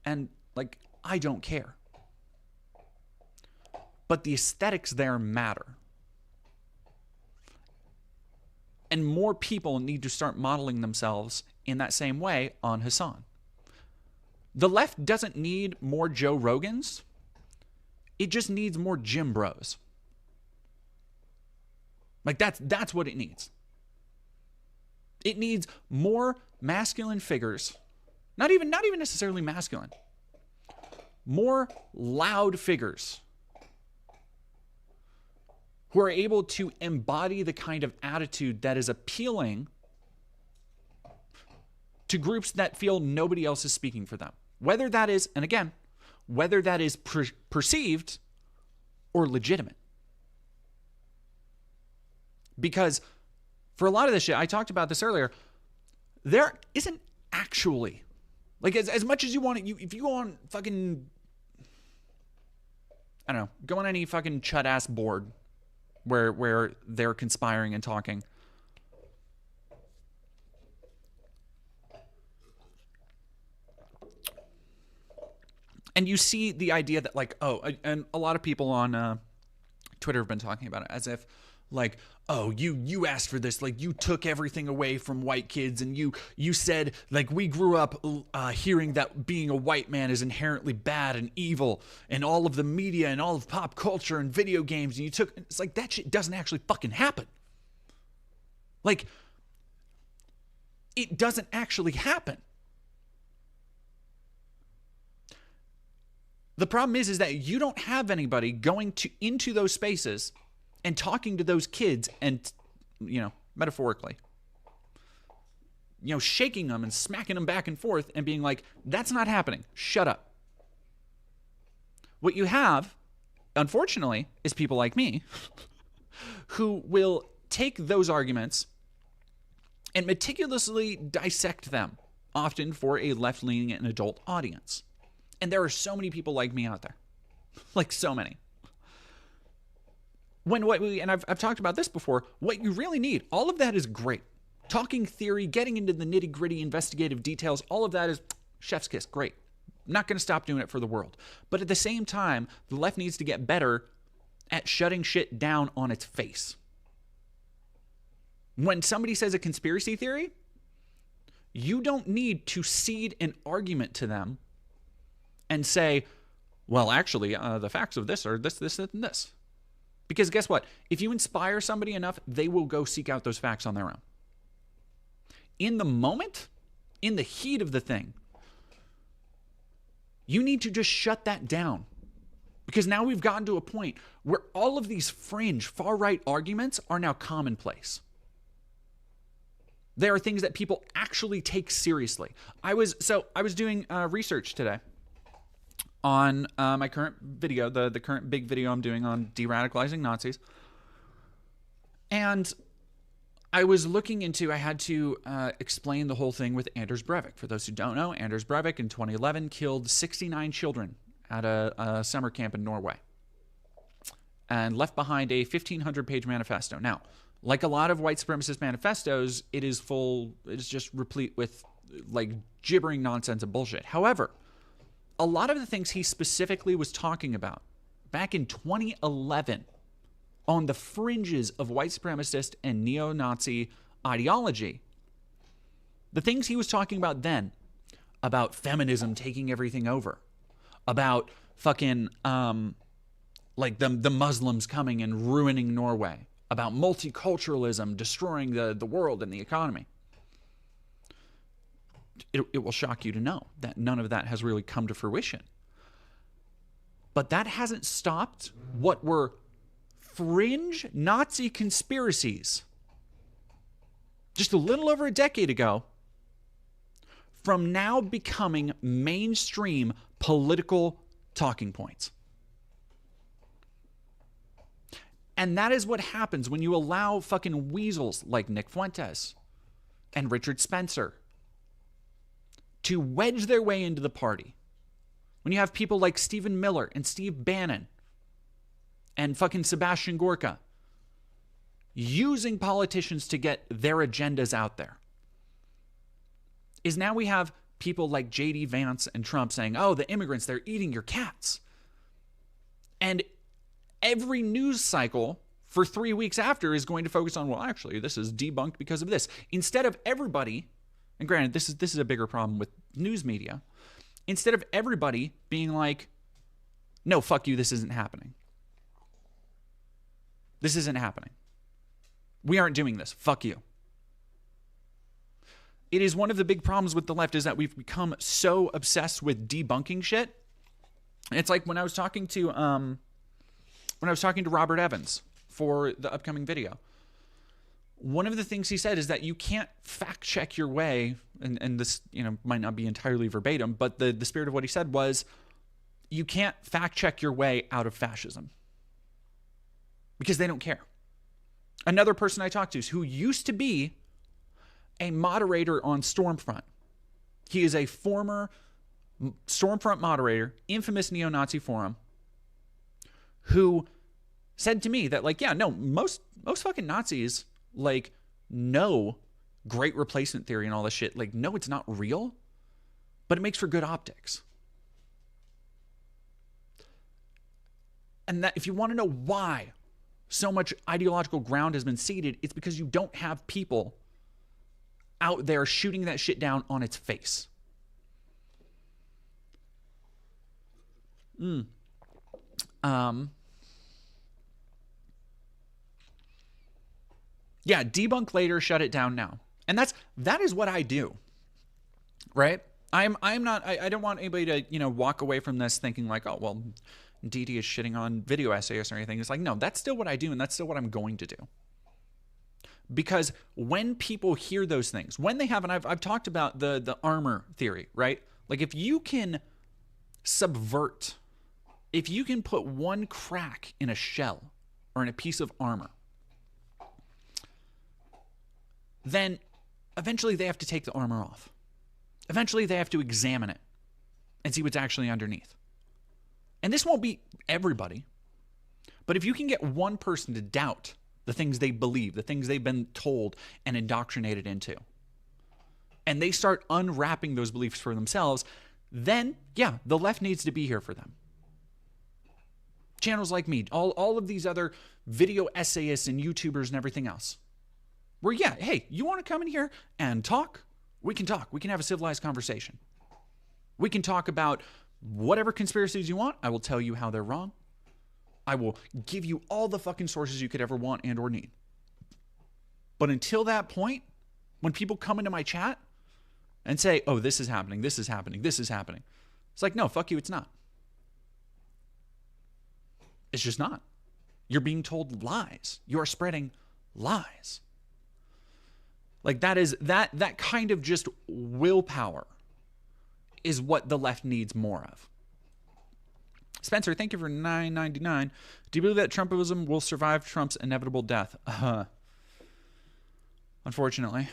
And, like, I don't care. But the aesthetics there matter. And more people need to start modeling themselves in that same way on Hassan. The left doesn't need more Joe Rogans. It just needs more Jim Bros. Like, that's what it needs. It needs more masculine figures. Not even necessarily masculine. More loud figures who are able to embody the kind of attitude that is appealing to groups that feel nobody else is speaking for them. Whether that is, and again, whether that is perceived or legitimate. Because for a lot of this shit, I talked about this earlier, there isn't actually, like, as much as you want it, if you go on fucking, I don't know, go on any fucking chud-ass board where they're conspiring and talking, and you see the idea that, like, and a lot of people on Twitter have been talking about it as if, like, you asked for this, like, you took everything away from white kids, and you said, like, we grew up hearing that being a white man is inherently bad and evil, and all of the media and all of pop culture and video games, and it's like, that shit doesn't actually fucking happen. Like, it doesn't actually happen. The problem is that you don't have anybody going into those spaces and talking to those kids and, metaphorically, shaking them and smacking them back and forth and being like, that's not happening. Shut up. What you have, unfortunately, is people like me who will take those arguments and meticulously dissect them, often for a left-leaning and adult audience. And there are so many people like me out there. Like, so many. And I've talked about this before, what you really need, all of that is great. Talking theory, getting into the nitty-gritty investigative details, all of that is chef's kiss, great. I'm not going to stop doing it for the world. But at the same time, the left needs to get better at shutting shit down on its face. When somebody says a conspiracy theory, you don't need to cede an argument to them and say, well, actually, the facts of this are this, this, and this. Because guess what? If you inspire somebody enough, they will go seek out those facts on their own. In the moment, in the heat of the thing, you need to just shut that down. Because now we've gotten to a point where all of these fringe, far-right arguments are now commonplace. They are things that people actually take seriously. I was doing research today on my current video, the current big video I'm doing on de-radicalizing Nazis. And I was looking into, I had to explain the whole thing with Anders Breivik. For those who don't know, Anders Breivik in 2011 killed 69 children at a summer camp in Norway and left behind a 1,500-page manifesto. Now, like a lot of white supremacist manifestos, it is just replete with like gibbering nonsense and bullshit. However, a lot of the things he specifically was talking about back in 2011 on the fringes of white supremacist and neo-Nazi ideology, the things he was talking about then, about feminism taking everything over, about fucking like the Muslims coming and ruining Norway, about multiculturalism destroying the world and the economy. It will shock you to know that none of that has really come to fruition. But that hasn't stopped what were fringe Nazi conspiracies just a little over a decade ago from now becoming mainstream political talking points. And that is what happens when you allow fucking weasels like Nick Fuentes and Richard Spencer to wedge their way into the party. When you have people like Stephen Miller and Steve Bannon and fucking Sebastian Gorka using politicians to get their agendas out there, is now we have people like J.D. Vance and Trump saying, oh, the immigrants, they're eating your cats. And every news cycle for 3 weeks after is going to focus on, well, actually, this is debunked because of this. Instead of everybody, and granted, this is a bigger problem with news media, instead of everybody being like, no, fuck you, this isn't happening. This isn't happening. We aren't doing this. Fuck you. It is one of the big problems with the left is that we've become so obsessed with debunking shit. It's like when I was talking to Robert Evans for the upcoming video. One of the things he said is that you can't fact check your way, and this, might not be entirely verbatim, but the spirit of what he said was, you can't fact check your way out of fascism. Because they don't care. Another person I talked to who used to be a moderator on Stormfront. He is a former Stormfront moderator, infamous neo-Nazi forum, who said to me that, like, yeah, no, most fucking Nazis, like, know great replacement theory and all this shit. Like, no, it's not real, but it makes for good optics. And that if you want to know why so much ideological ground has been ceded, it's because you don't have people out there shooting that shit down on its face. Yeah, debunk later, shut it down now. And that is what I do. Right? I don't want anybody to, walk away from this thinking like, oh, well, DD is shitting on video essayists or anything. It's like, no, that's still what I do, and that's still what I'm going to do. Because when people hear those things, when they have, and I've talked about the armor theory, right? Like, if you can subvert, if you can put one crack in a shell or in a piece of armor, then eventually they have to take the armor off. Eventually they have to examine it and see what's actually underneath. And this won't be everybody, but if you can get one person to doubt the things they believe, the things they've been told and indoctrinated into, and they start unwrapping those beliefs for themselves, then, yeah, the left needs to be here for them. Channels like me, all of these other video essayists and YouTubers and everything else. Where, yeah, hey, you want to come in here and talk? We can talk. We can have a civilized conversation. We can talk about whatever conspiracies you want. I will tell you how they're wrong. I will give you all the fucking sources you could ever want and or need. But until that point, when people come into my chat and say, oh, this is happening, this is happening, this is happening, it's like, no, fuck you, it's not. It's just not. You're being told lies. You are spreading lies. Like, that kind of just willpower is what the left needs more of. Spencer, thank you for $9.99. Do you believe that Trumpism will survive Trump's inevitable death? Unfortunately.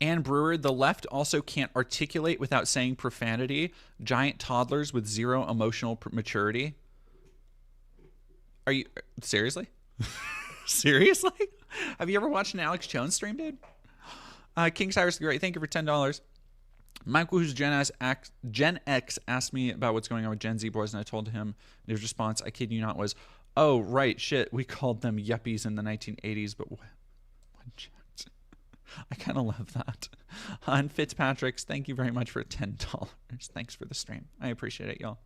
Ann Brewer, the left also can't articulate without saying profanity. Giant toddlers with zero emotional maturity. Are you seriously? Seriously? Have you ever watched an Alex Jones stream, dude? King Cyrus the Great, thank you for $10. Michael, who's Gen X, asked me about what's going on with Gen Z boys, and I told him his response, I kid you not, was, "Oh, right, shit, we called them yuppies in the 1980s, but what?" I kind of love that. And Fitzpatrick's, thank you very much for $10. Thanks for the stream. I appreciate it, y'all.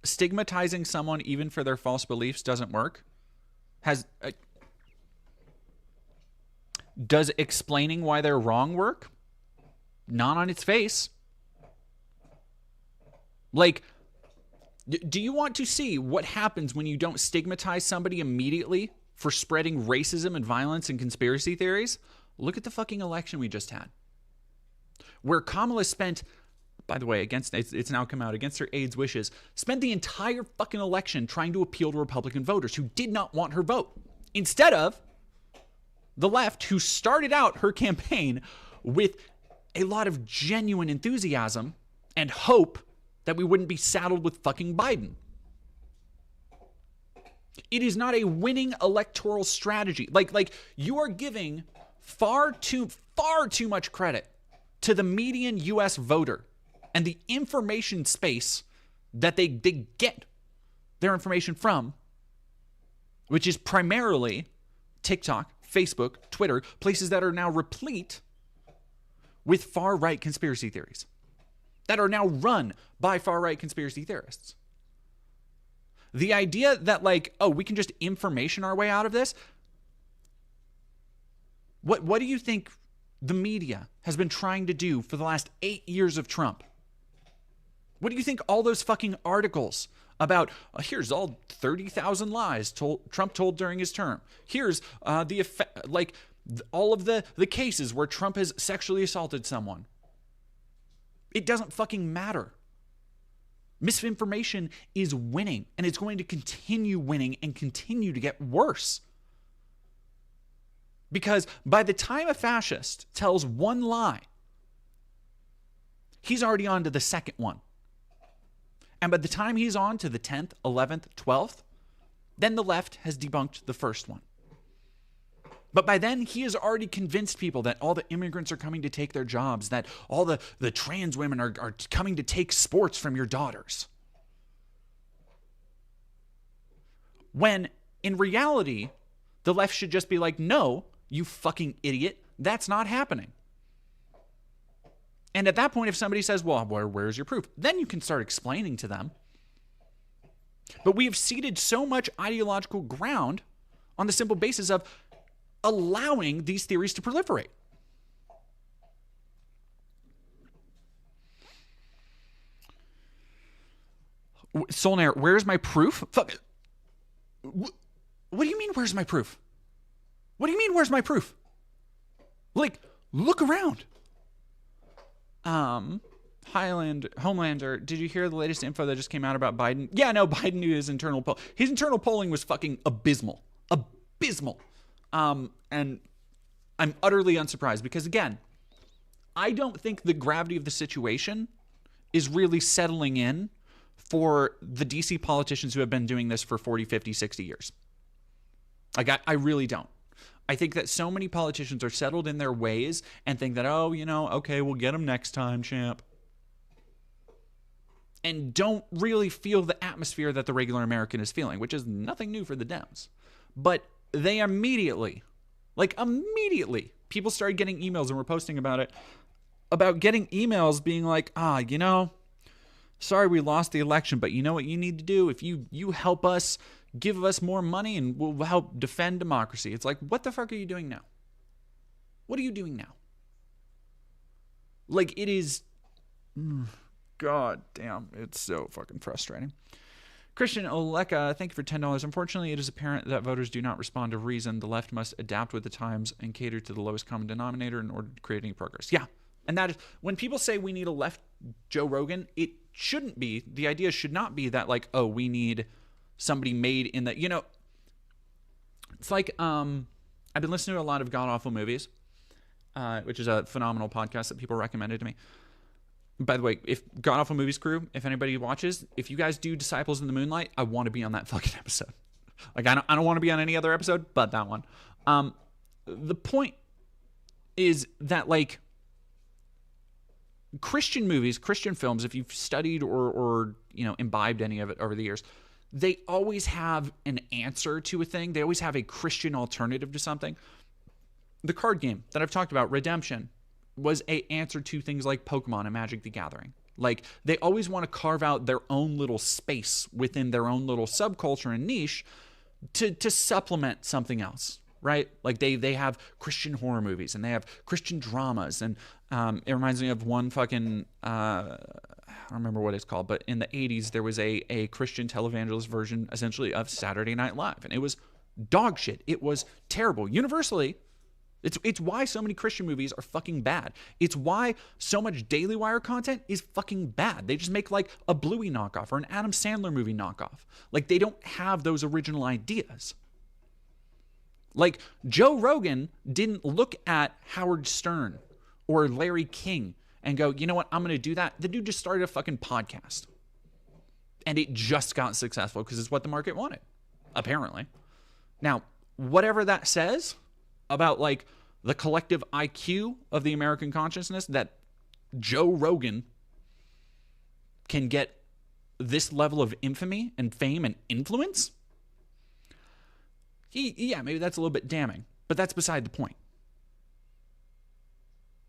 Stigmatizing someone even for their false beliefs doesn't work. Does explaining why they're wrong work? Not on its face. Like, do you want to see what happens when you don't stigmatize somebody immediately for spreading racism and violence and conspiracy theories? Look at the fucking election we just had, where Kamala spent, by the way, it's now come out, against her aides' wishes, spent the entire fucking election trying to appeal to Republican voters who did not want her vote, instead of the left, who started out her campaign with a lot of genuine enthusiasm and hope that we wouldn't be saddled with fucking Biden. It is not a winning electoral strategy. Like you are giving far too much credit to the median US voter and the information space that they get their information from, which is primarily TikTok, Facebook, Twitter, places that are now replete with far-right conspiracy theories, that are now run by far-right conspiracy theorists. The idea that, like, oh, we can just information our way out of this. What do you think the media has been trying to do for the last 8 years of Trump? What do you think all those fucking articles about, here's all 30,000 lies Trump told during his term. Here's the effect, like all of the cases where Trump has sexually assaulted someone. It doesn't fucking matter. Misinformation is winning, and it's going to continue winning and continue to get worse. Because by the time a fascist tells one lie, he's already on to the second one. And by the time he's on to the 10th, 11th, 12th, then the left has debunked the first one. But by then, he has already convinced people that all the immigrants are coming to take their jobs, that all the trans women are coming to take sports from your daughters. When, in reality, the left should just be like, no, you fucking idiot, that's not happening. And at that point, if somebody says, well, where's your proof? Then you can start explaining to them. But we have ceded so much ideological ground on the simple basis of allowing these theories to proliferate. Solnair, where's my proof? Fuck. What do you mean, where's my proof? What do you mean, where's my proof? Like, look around. Homelander, did you hear the latest info that just came out about Biden? Yeah, no, Biden knew his internal poll. His internal polling was fucking abysmal. Abysmal. And I'm utterly unsurprised because, again, I don't think the gravity of the situation is really settling in for the DC politicians who have been doing this for 40, 50, 60 years. Like, I really don't. I think that so many politicians are settled in their ways and think that, oh, okay, we'll get them next time, champ. And don't really feel the atmosphere that the regular American is feeling, which is nothing new for the Dems. But they immediately, people started getting emails and were posting about it, about getting emails being like, sorry we lost the election, but you know what you need to do? If you help us, give us more money and we'll help defend democracy. It's like, what the fuck are you doing now? What are you doing now? Like, it is, God damn, it's so fucking frustrating. Christian Oleka, thank you for $10. Unfortunately, it is apparent that voters do not respond to reason. The left must adapt with the times and cater to the lowest common denominator in order to create any progress. Yeah, and that is, when people say we need a left Joe Rogan, it shouldn't be, the idea should not be that, like, oh, we need somebody made in the, it's like, I've been listening to a lot of god-awful movies, which is a phenomenal podcast that people recommended to me. By the way, if God Awful Movies crew, if anybody watches, if you guys do Disciples in the Moonlight, I want to be on that fucking episode. Like, I don't want to be on any other episode but that one. The point is that, like, Christian movies, Christian films, if you've studied or imbibed any of it over the years, they always have an answer to a thing. They always have a Christian alternative to something. The card game that I've talked about, Redemption, was an answer to things like Pokemon and Magic the Gathering. Like, they always want to carve out their own little space within their own little subculture and niche to supplement something else, right? Like, they have Christian horror movies and they have Christian dramas. And it reminds me of one fucking, I don't remember what it's called, but in the 80s, there was a Christian televangelist version, essentially, of Saturday Night Live. And it was dog shit. It was terrible. Universally, it's why so many Christian movies are fucking bad. It's why so much Daily Wire content is fucking bad. They just make like a Bluey knockoff or an Adam Sandler movie knockoff. Like, they don't have those original ideas. Like, Joe Rogan didn't look at Howard Stern or Larry King and go, you know what, I'm going to do that. The dude just started a fucking podcast. And it just got successful because it's what the market wanted, apparently. Now, whatever that says about, like, the collective IQ of the American consciousness, that Joe Rogan can get this level of infamy and fame and influence, yeah, maybe that's a little bit damning, but that's beside the point.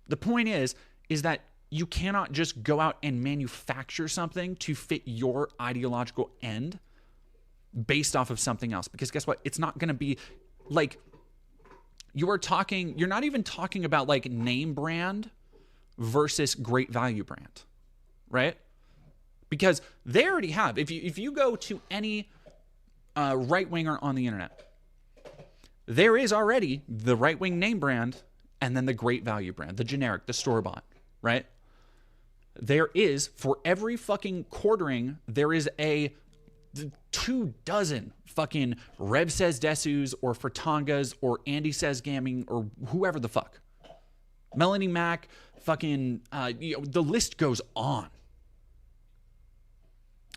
The point is that you cannot just go out and manufacture something to fit your ideological end based off of something else. Because guess what? It's not going to be like, you're not even talking about like name brand versus great value brand, right? Because they already have, if you go to any right-winger on the internet, there is already the right-wing name brand and then the great value brand, the generic, the store-bought, right? There is, for every fucking quartering, there is a 24 fucking Rev Says Desus or Fratangas or Andy Says Gaming or whoever the fuck. Melanie Mac, fucking, the list goes on.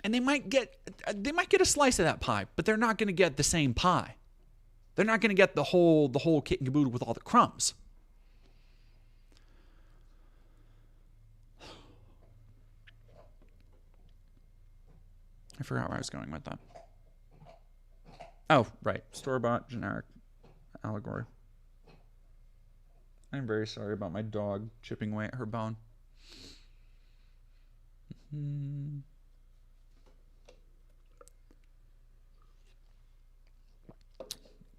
And they might get a slice of that pie, but they're not going to get the same pie. They're not going to get the whole kit and caboodle with all the crumbs. I forgot where I was going with that. Oh, right. Store-bought, generic, allegory. I'm very sorry about my dog chipping away at her bone.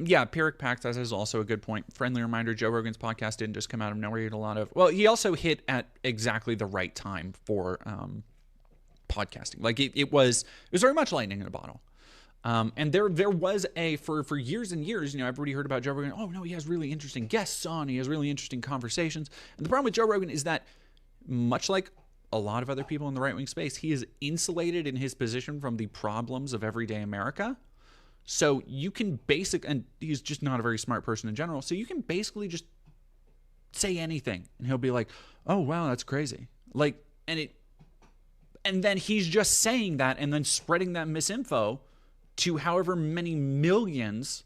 Yeah, Pyrrhic Pact is also a good point. Friendly reminder, Joe Rogan's podcast didn't just come out of nowhere. He had a lot of... Well, he also hit at exactly the right time for podcasting. Like, it was very much lightning in a bottle. And there was for years and years, everybody heard about Joe Rogan. Oh, no, he has really interesting guests on. He has really interesting conversations. And the problem with Joe Rogan is that, much like a lot of other people in the right-wing space, he is insulated in his position from the problems of everyday America. So you can and he's just not a very smart person in general, so you can basically just say anything, and he'll be like, oh, wow, that's crazy. Like, and then he's just saying that and then spreading that misinfo to however many millions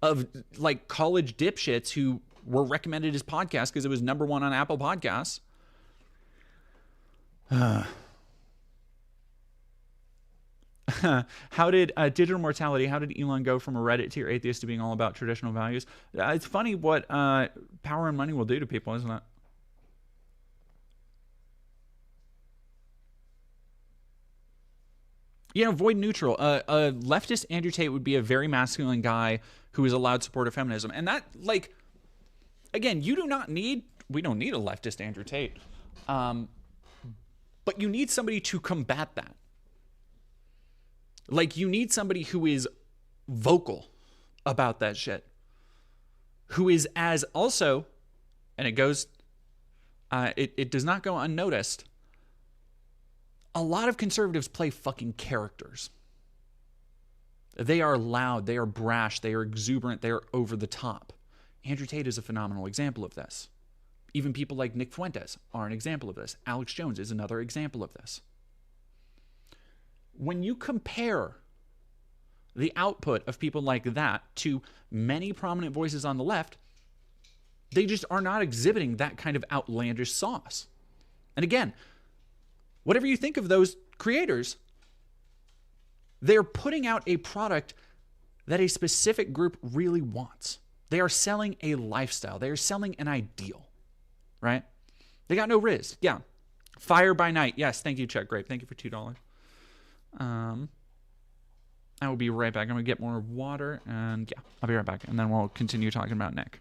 of, like, college dipshits who were recommended his podcast because it was number one on Apple Podcasts. How did digital mortality, how did Elon go from a Reddit tier atheist to being all about traditional values? It's funny what power and money will do to people, isn't it? Void neutral. A leftist Andrew Tate would be a very masculine guy who is a loud supporter of feminism. And that, like, again, we don't need a leftist Andrew Tate. But you need somebody to combat that. Like, you need somebody who is vocal about that shit. Who is as also, and it goes, it does not go unnoticed, a lot of conservatives play fucking characters. They are loud, they are brash, they are exuberant, they are over the top. Andrew Tate is a phenomenal example of this. Even people like Nick Fuentes are an example of this. Alex Jones is another example of this. When you compare the output of people like that to many prominent voices on the left, they just are not exhibiting that kind of outlandish sauce. And again, whatever you think of those creators, they're putting out a product that a specific group really wants. They are selling a lifestyle. They are selling an ideal, right? They got no riz. Yeah. Fire by night. Yes. Thank you, Chuck Grape. Thank you for $2. I will be right back. I'm going to get more water, and yeah, I'll be right back. And then we'll continue talking about Nick.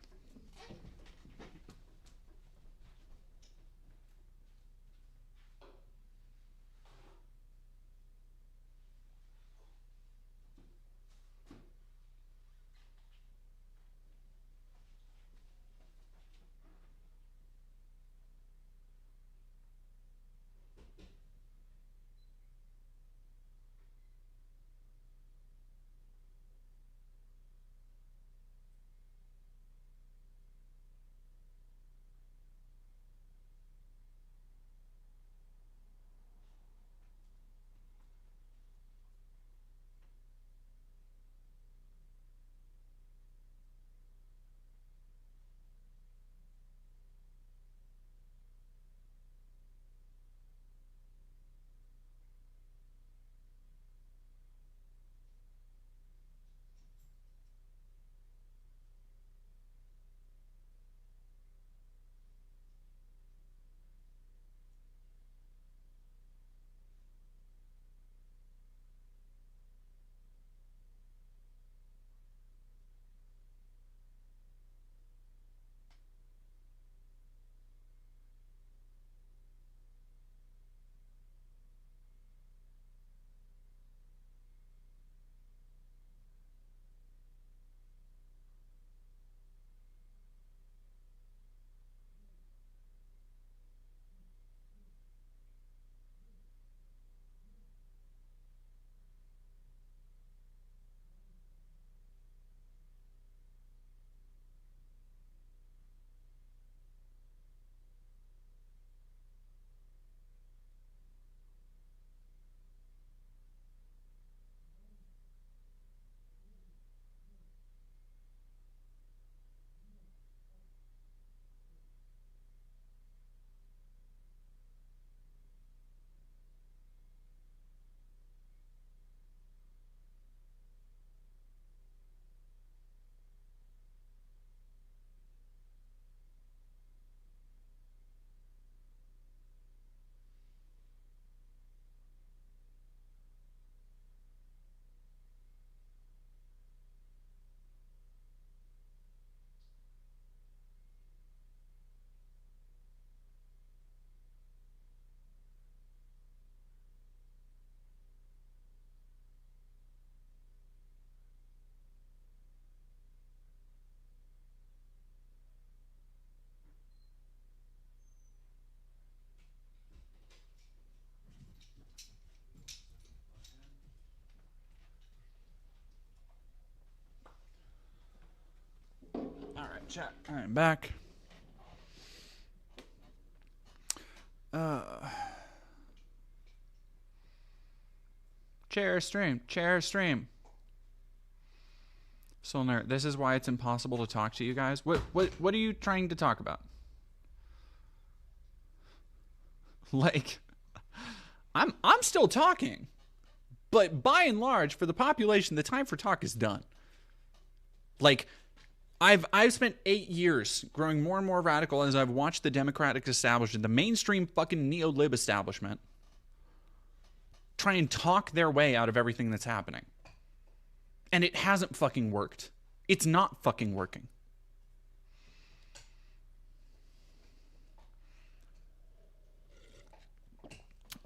All right, chat. All right, back. Chair stream. Solner, this is why it's impossible to talk to you guys. What are you trying to talk about? Like, I'm still talking, but by and large, for the population, the time for talk is done. Like, I've spent 8 years growing more and more radical as I've watched the Democratic establishment, the mainstream fucking neo-lib establishment, try and talk their way out of everything that's happening. And it hasn't fucking worked. It's not fucking working.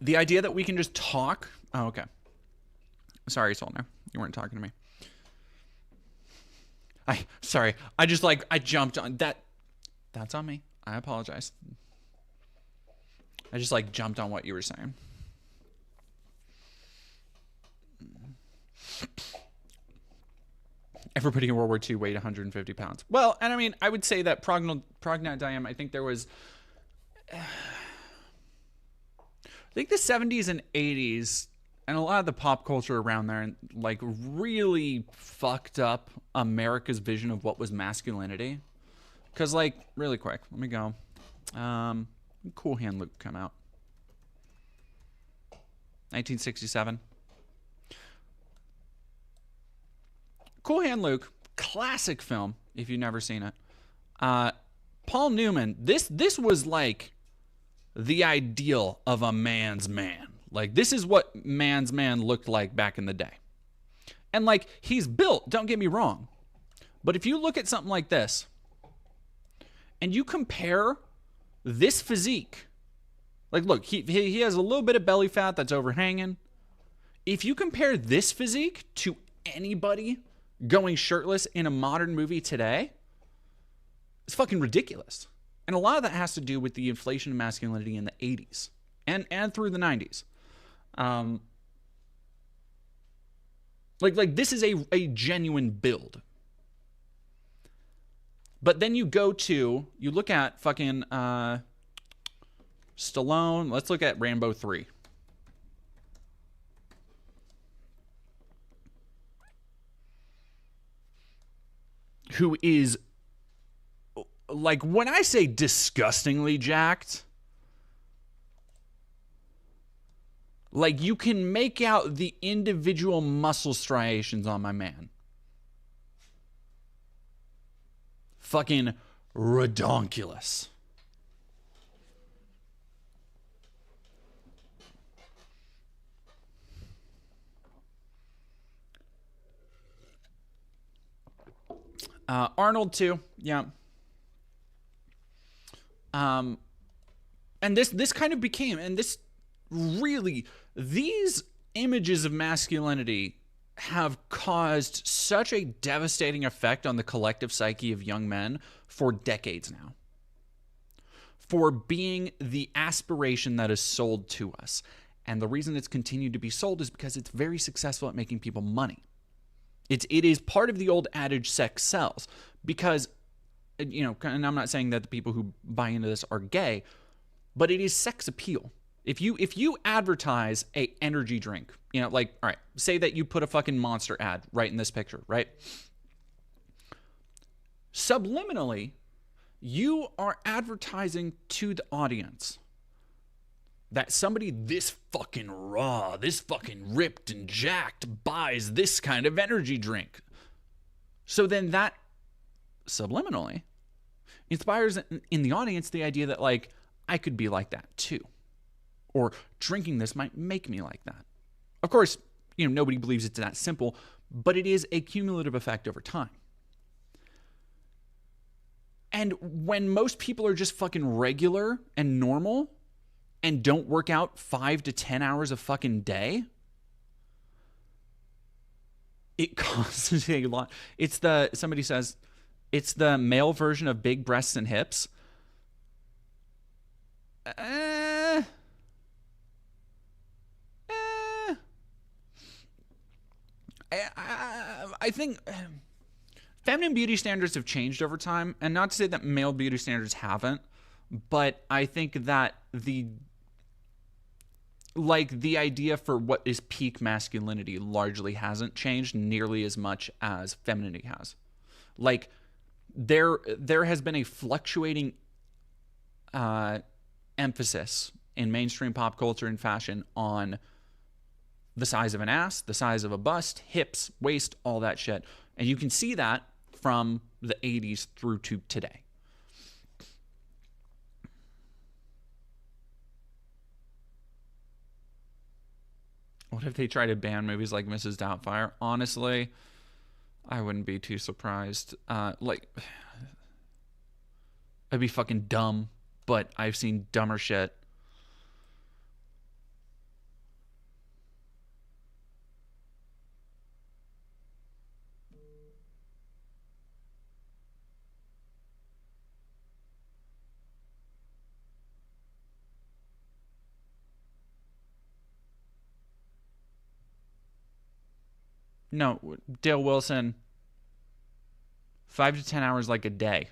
The idea that we can just talk... Oh, okay. Sorry, Solner. You weren't talking to me. Sorry. I jumped on that. That's on me. I apologize. I just jumped on what you were saying. everybody in World War II weighed 150 pounds. Well, and I mean, I would say that prognathodiem, I think there was, I think the 70s and 80s, and a lot of the pop culture around there, like, really fucked up America's vision of what was masculinity. Because, like, really quick, let me go. Cool Hand Luke come out. 1967. Cool Hand Luke, classic film, if you've never seen it. Paul Newman, this was like the ideal of a man's man. Like, this is what man's man looked like back in the day. And, like, he's built, don't get me wrong. But if you look at something like this, and you compare this physique, like, look, he has a little bit of belly fat that's overhanging. If you compare this physique to anybody going shirtless in a modern movie today, it's fucking ridiculous. And a lot of that has to do with the inflation of masculinity in the 80s and through the 90s. Like this is a genuine build. But then you look at fucking Stallone. Let's look at Rambo 3. Who is, like, when I say disgustingly jacked, like, you can make out the individual muscle striations on my man. Fucking redonkulous. Arnold too, yeah. And this kind of became, and this really, these images of masculinity have caused such a devastating effect on the collective psyche of young men for decades now. For being the aspiration that is sold to us. And the reason it's continued to be sold is because it's very successful at making people money. It is part of the old adage, sex sells. Because, you know, and I'm not saying that the people who buy into this are gay, but it is sex appeal. If you advertise a energy drink, you know, like, all right, say that you put a fucking Monster ad right in this picture, right? Subliminally, you are advertising to the audience that somebody this fucking raw, this fucking ripped and jacked buys this kind of energy drink. So then that subliminally inspires in the audience the idea that, like, I could be like that too. Or drinking this might make me like that. Of course, you know, nobody believes it's that simple, but it is a cumulative effect over time. And when most people are just fucking regular and normal and don't work out 5 to 10 hours a fucking day, it causes a lot. Somebody says, it's the male version of big breasts and hips. I think feminine beauty standards have changed over time, and not to say that male beauty standards haven't, but I think that the idea for what is peak masculinity largely hasn't changed nearly as much as femininity has. Like, there has been a fluctuating emphasis in mainstream pop culture and fashion on the size of an ass, the size of a bust, hips, waist, all that shit. And you can see that from the 80s through to today. What if they try to ban movies like Mrs. Doubtfire? Honestly, I wouldn't be too surprised. Like, I'd be fucking dumb, but I've seen dumber shit. No, Dale Wilson. 5 to 10 hours like a day.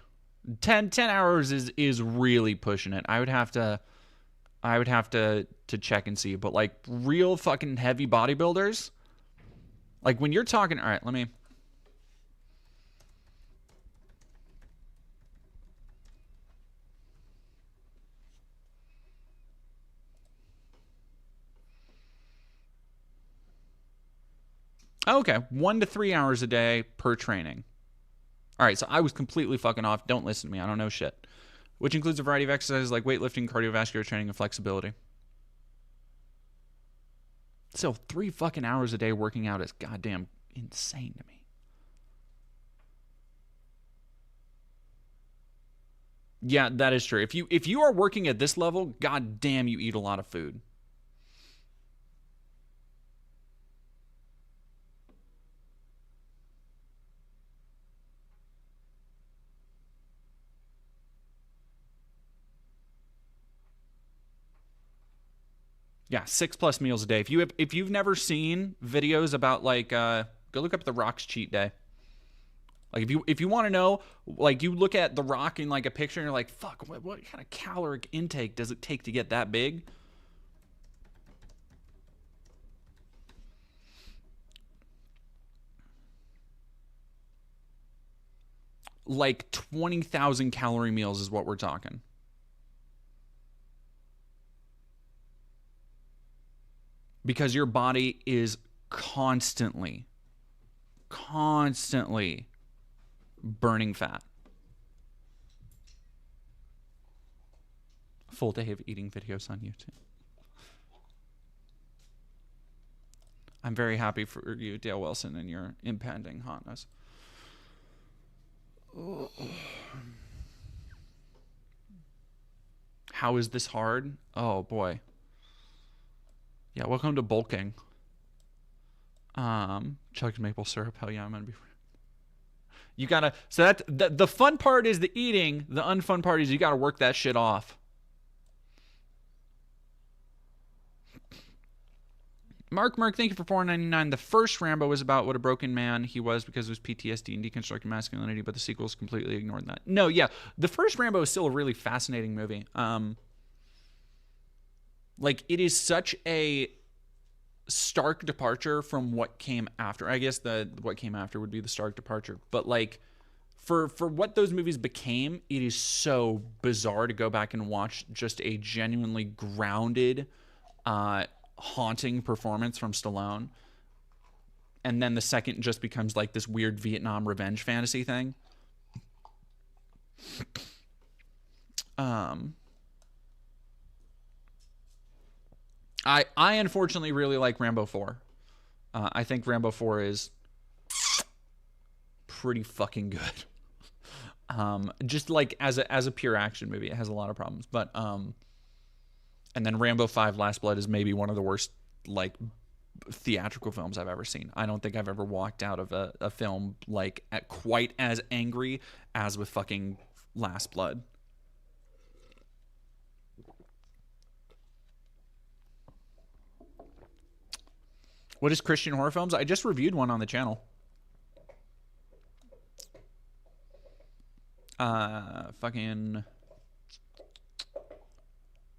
10 hours is really pushing it. I would have to check and see, but like real fucking heavy bodybuilders, like when you're talking, all right, let me. Okay, 1 to 3 hours a day per training. All right, so I was completely fucking off. Don't listen to me. I don't know shit. Which includes a variety of exercises like weightlifting, cardiovascular training, and flexibility. So 3 fucking hours a day working out is goddamn insane to me. Yeah, that is true. If you are working at this level, goddamn, you eat a lot of food. Yeah, 6+ meals a day. If you've never seen videos about like go look up The Rock's cheat day. Like if you want to know, like you look at The Rock in like a picture and you're like, fuck, what kind of caloric intake does it take to get that big? Like 20,000 calorie meals is what we're talking. Because your body is constantly burning fat. Full day of eating videos on YouTube. I'm very happy for you, Dale Wilson, and your impending hotness. How is this hard? Oh boy. Yeah, welcome to bulking. Chugged maple syrup. Hell yeah, I'm gonna be. You gotta. So that the fun part is the eating. The unfun part is you gotta work that shit off. Mark, thank you for $4.99. The first Rambo was about what a broken man he was because of his PTSD and deconstructing masculinity, but the sequels completely ignored that. No, yeah, the first Rambo is still a really fascinating movie. Like it is such a stark departure from what came after. I guess what came after would be the stark departure, but like for what those movies became, it is so bizarre to go back and watch just a genuinely grounded, haunting performance from Stallone, and then the second just becomes like this weird Vietnam revenge fantasy thing. I unfortunately really like Rambo 4. I think Rambo 4 is pretty fucking good. Just like as a pure action movie, it has a lot of problems, but and then Rambo 5 Last Blood is maybe one of the worst like theatrical films I've ever seen. I don't think I've ever walked out of a film like quite as angry as with fucking Last Blood. What is Christian horror films? I just reviewed one on the channel. Fucking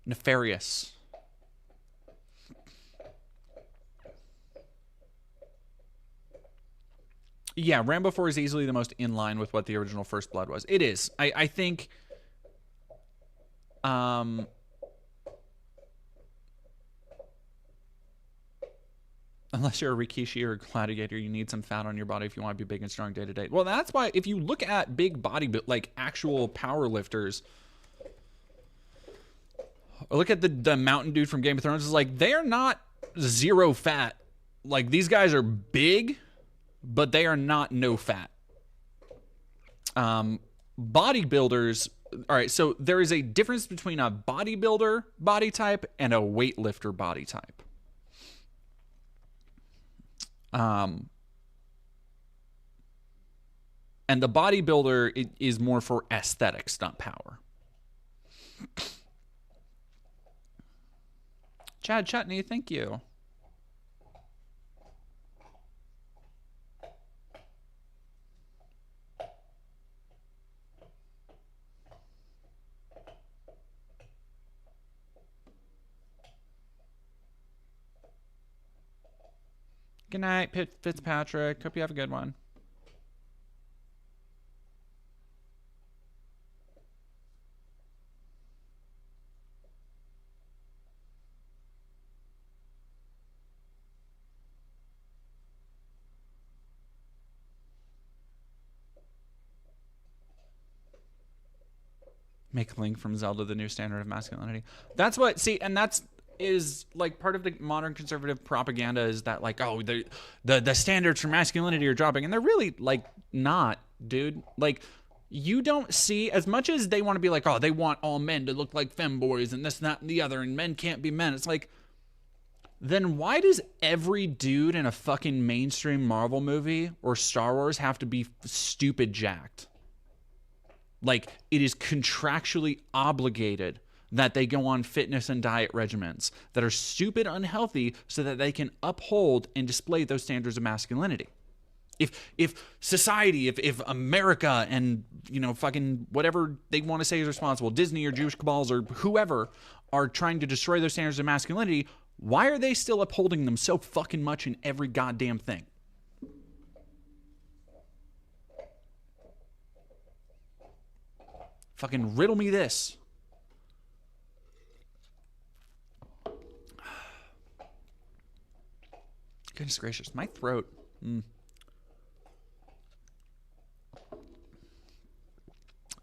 Nefarious. Yeah, Rambo 4 is easily the most in line with what the original First Blood was. It is. I think unless you're a Rikishi or a gladiator, you need some fat on your body if you want to be big and strong day to day. Well, that's why if you look at big body, like actual power lifters, or look at the mountain dude from Game of Thrones, is like they're not zero fat. Like these guys are big, but they are not no fat. Bodybuilders. All right, so there is a difference between a bodybuilder body type and a weightlifter body type. And the bodybuilder is more for aesthetics, not power. Chad Chutney, thank you. Good night, Fitzpatrick. Hope you have a good one. Make a link from Zelda, the new standard of masculinity. That's what, see, and that's is like part of the modern conservative propaganda is that like, oh, the standards for masculinity are dropping, and they're really like not, dude. Like, you don't see, as much as they want to be like, oh, they want all men to look like femboys and this, that, and the other, and men can't be men. It's like, then why does every dude in a fucking mainstream Marvel movie or Star Wars have to be stupid jacked? Like, it is contractually obligated that they go on fitness and diet regimens that are stupid unhealthy so that they can uphold and display those standards of masculinity. If society, if America and, you know, fucking whatever they want to say is responsible, Disney or Jewish cabals or whoever are trying to destroy those standards of masculinity, why are they still upholding them so fucking much in every goddamn thing? Fucking riddle me this. Goodness gracious, my throat.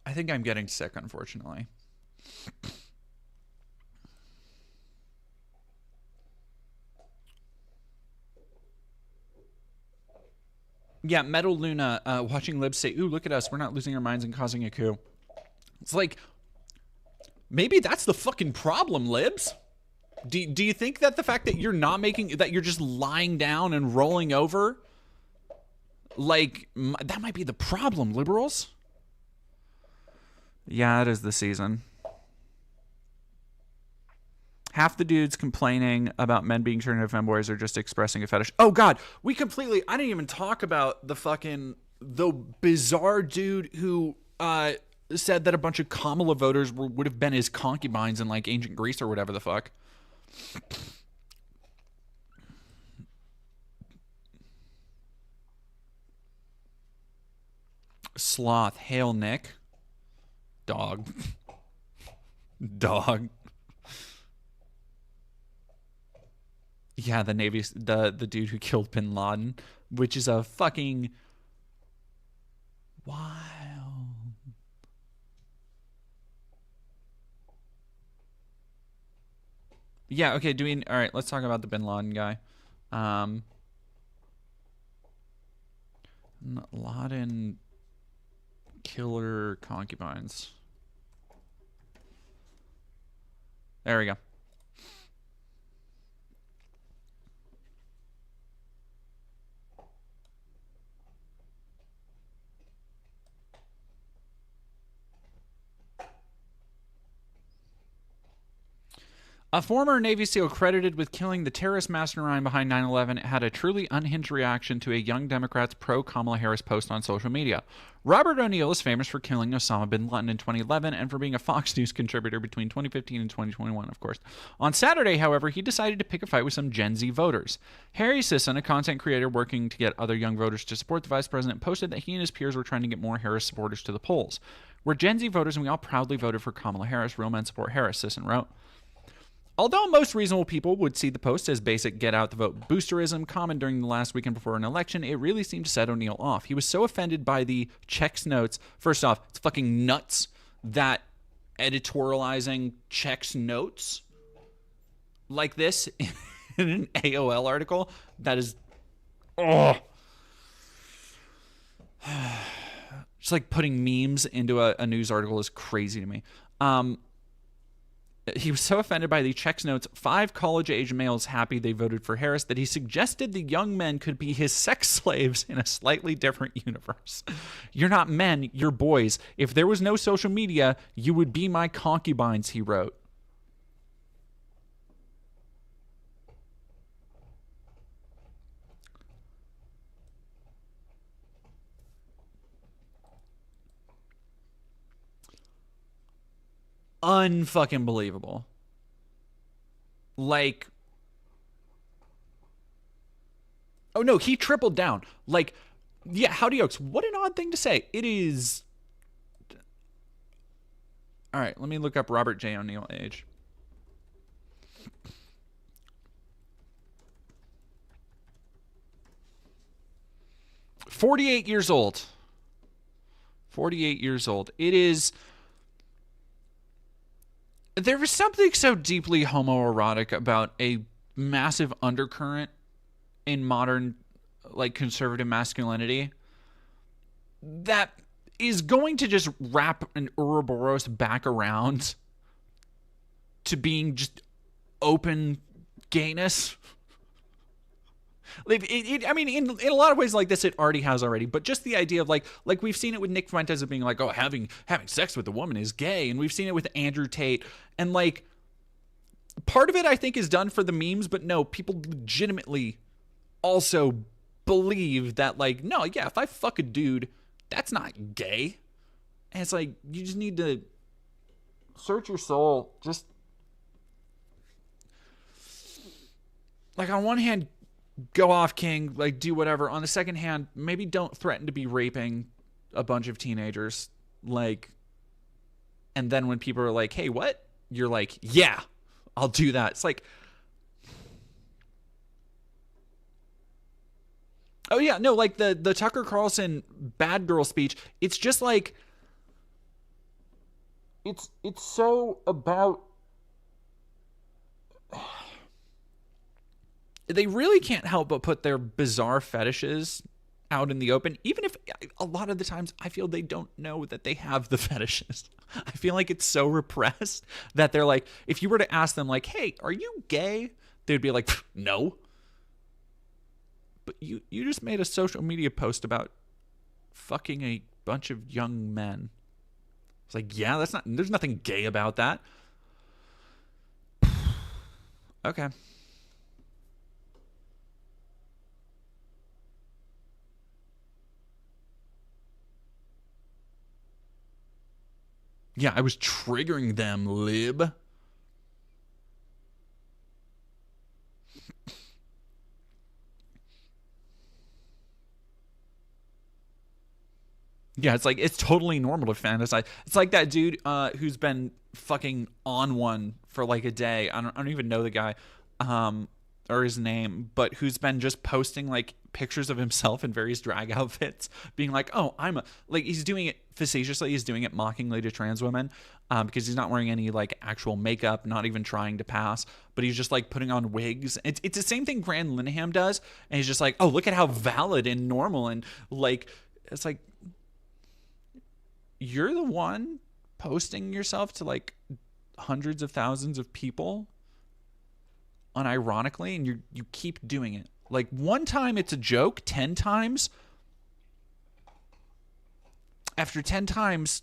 I think I'm getting sick, unfortunately. Yeah, Metal Luna, watching libs say, ooh, look at us, we're not losing our minds and causing a coup. It's like, maybe that's the fucking problem, libs. Do you think that the fact that you're not making, that you're just lying down and rolling over, like, that might be the problem, liberals? Yeah, it is the season. Half the dudes complaining about men being turned into femboys are just expressing a fetish. Oh, God, I didn't even talk about the bizarre dude who, said that a bunch of Kamala voters would have been his concubines in like ancient Greece or whatever the fuck. Sloth, hail Nick. Dog. Dog. Yeah, the Navy, the dude who killed Bin Laden, which is a fucking wild. Yeah, okay, all right, let's talk about the Bin Laden guy. Laden killer concubines. There we go. A former Navy SEAL credited with killing the terrorist mastermind behind 9/11 had a truly unhinged reaction to a young Democrat's pro-Kamala Harris post on social media. Robert O'Neill is famous for killing Osama bin Laden in 2011 and for being a Fox News contributor between 2015 and 2021, of course. On Saturday, however, he decided to pick a fight with some Gen Z voters. Harry Sisson, a content creator working to get other young voters to support the vice president, posted that he and his peers were trying to get more Harris supporters to the polls. We're Gen Z voters and we all proudly voted for Kamala Harris. Real men support Harris, Sisson wrote. Although most reasonable people would see the post as basic get-out-the-vote boosterism common during the last weekend before an election, it really seemed to set O'Neill off. He was so offended by the checks notes. First off, it's fucking nuts that editorializing checks notes like this in an AOL article, that is... Oh. Just like putting memes into a news article is crazy to me. He was so offended by the checks notes, 5 college-age males happy they voted for Harris, that he suggested the young men could be his sex slaves in a slightly different universe. You're not men, you're boys. If there was no social media, you would be my concubines, he wrote. Unfucking believable. Like, Oh no, he tripled down. Like, yeah, howdy oaks. What an odd thing to say. It is. All right, let me look up Robert J. O'Neill age. "48 years old. 48 years old. It is. There is something so deeply homoerotic about a massive undercurrent in modern, like, conservative masculinity that is going to just wrap an Ouroboros back around to being just open gayness. Like, I mean, in a lot of ways like this, it already has already. But just the idea of like we've seen it with Nick Fuentes of being like, oh, having sex with a woman is gay, and we've seen it with Andrew Tate, and like part of it I think is done for the memes, but no, people legitimately also believe that like, no, yeah, if I fuck a dude, that's not gay. And it's like, you just need to search your soul. Just like, on one hand, go off, king, like, do whatever. On the second hand, maybe don't threaten to be raping a bunch of teenagers, like, and then when people are like, hey, what? You're like, yeah, I'll do that. It's like, oh yeah, no, like the Tucker Carlson bad girl speech, it's just like, it's so about, they really can't help but put their bizarre fetishes out in the open, even if a lot of the times I feel they don't know that they have the fetishes. I feel like it's so repressed that they're like, if you were to ask them like, hey, are you gay? They'd be like, no. But you just made a social media post about fucking a bunch of young men. It's like, yeah, there's nothing gay about that. Okay. Yeah, I was triggering them, lib. Yeah, it's like, it's totally normal to fantasize. It's like that dude who's been fucking on one for like a day. I don't even know the guy or his name, but who's been just posting like pictures of himself in various drag outfits, being like, oh, like, he's doing it facetiously, he's doing it mockingly to trans women, because he's not wearing any like actual makeup, not even trying to pass, but he's just like putting on wigs. It's the same thing Grant Linehan does, and he's just like, oh, look at how valid and normal, and like, it's like, you're the one posting yourself to like hundreds of thousands of people unironically, and you keep doing it. Like, one time it's a joke, 10 times, after 10 times,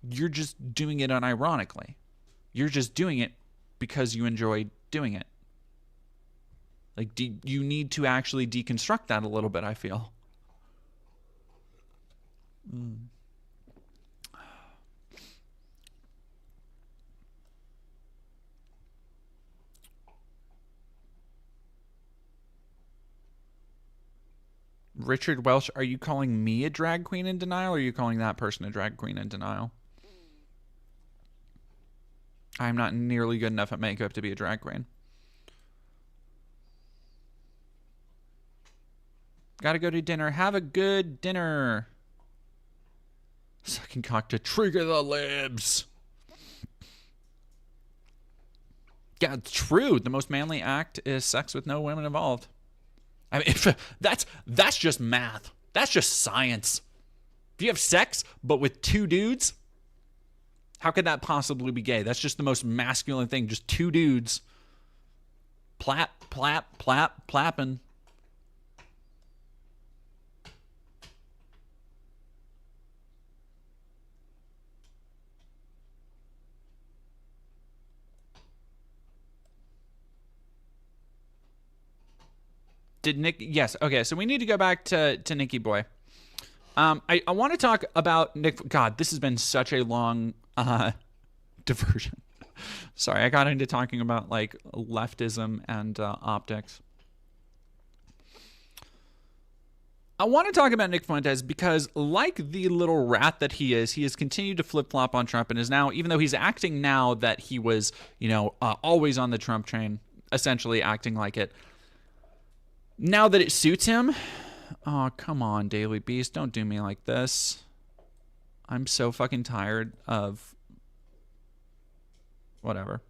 you're just doing it unironically. You're just doing it because you enjoy doing it. Like, you need to actually deconstruct that a little bit, I feel. Richard Welsh, are you calling me a drag queen in denial, or are you calling that person a drag queen in denial? I'm not nearly good enough at makeup to be a drag queen. Gotta go to dinner. Have a good dinner. Sucking cock to trigger the libs. Yeah, it's true. The most manly act is sex with no women involved. I mean, that's just math. That's just science. If you have sex, but with two dudes, how could that possibly be gay? That's just the most masculine thing. Just two dudes. Plap, plap, plap, plapping. Did Nick? Yes. Okay. So we need to go back to Nicky Boy. I want to talk about Nick. God, this has been such a long diversion. Sorry, I got into talking about like leftism and optics. I want to talk about Nick Fuentes because, like the little rat that he has continued to flip-flop on Trump and is now, even though he's acting now that he was, always on the Trump train, essentially acting like it. Now that it suits him, oh, come on, Daily Beast, don't do me like this. I'm so fucking tired of whatever.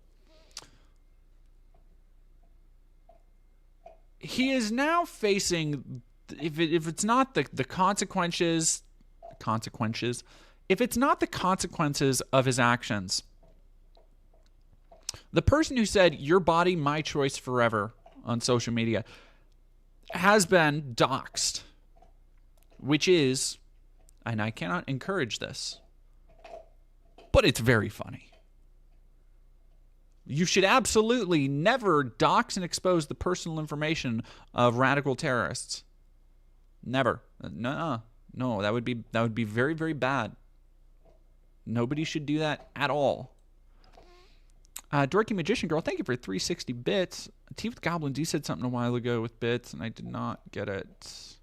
He is now facing, if it's not the consequences, if it's not the consequences of his actions, the person who said, "Your body, my choice forever" on social media has been doxxed, which is, and I cannot encourage this, but it's very funny. You should absolutely never dox and expose the personal information of radical terrorists. Never. No, that would be very, very bad. Nobody should do that at all. Dorky Magician Girl, thank you for 360 bits. Tea with Goblins, you said something a while ago with bits, and I did not get it.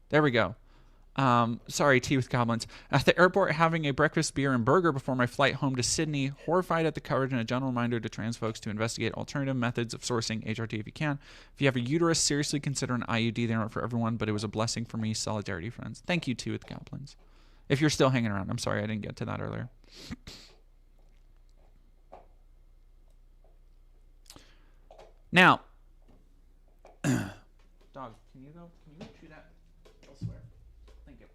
There we go. Sorry, Tea with Goblins. At the airport, having a breakfast, beer, and burger before my flight home to Sydney. Horrified at the coverage and a gentle reminder to trans folks to investigate alternative methods of sourcing HRT if you can. If you have a uterus, seriously consider an IUD. They aren't for everyone, but it was a blessing for me. Solidarity, friends. Thank you, Tea with Goblins. If you're still hanging around. I'm sorry I didn't get to that earlier. Now, dog, can you chew that elsewhere? Thank you.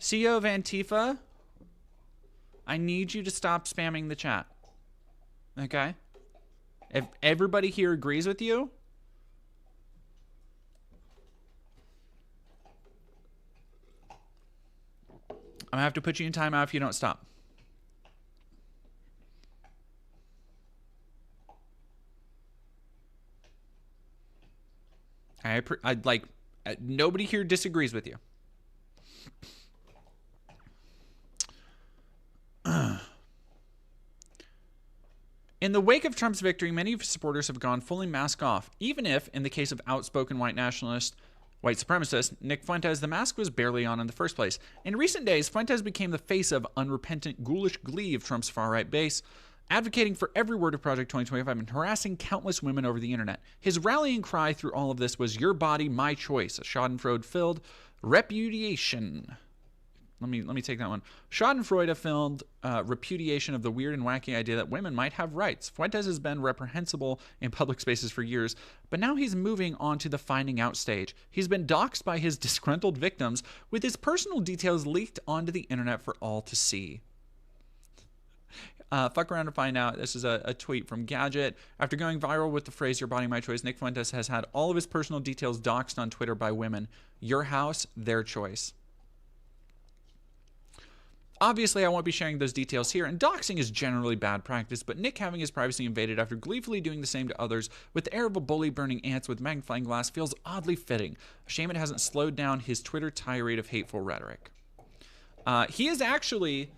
CEO of Antifa, I need you to stop spamming the chat. Okay? If everybody here agrees with you, I'm going to have to put you in timeout if you don't stop. I'd like, nobody here disagrees with you. In the wake of Trump's victory, many of his supporters have gone fully mask off, even if, in the case of outspoken white nationalist, white supremacist Nick Fuentes, the mask was barely on in the first place. In recent days, Fuentes became the face of unrepentant, ghoulish glee of Trump's far-right base, advocating for every word of Project 2025 and harassing countless women over the internet. His rallying cry through all of this was, "Your body, my choice," a schadenfreude-filled repudiation. Let me take that one. Schadenfreude-filled repudiation of the weird and wacky idea that women might have rights. Fuentes has been reprehensible in public spaces for years, but now he's moving on to the finding out stage. He's been doxxed by his disgruntled victims, with his personal details leaked onto the internet for all to see. Fuck around to find out. This is a tweet from Gadget. After going viral with the phrase "Your body, my choice," Nick Fuentes has had all of his personal details doxxed on Twitter by women. Your house, their choice. Obviously, I won't be sharing those details here, and doxing is generally bad practice, but Nick having his privacy invaded after gleefully doing the same to others with the air of a bully burning ants with magnifying glass feels oddly fitting. A shame it hasn't slowed down his Twitter tirade of hateful rhetoric. He is actually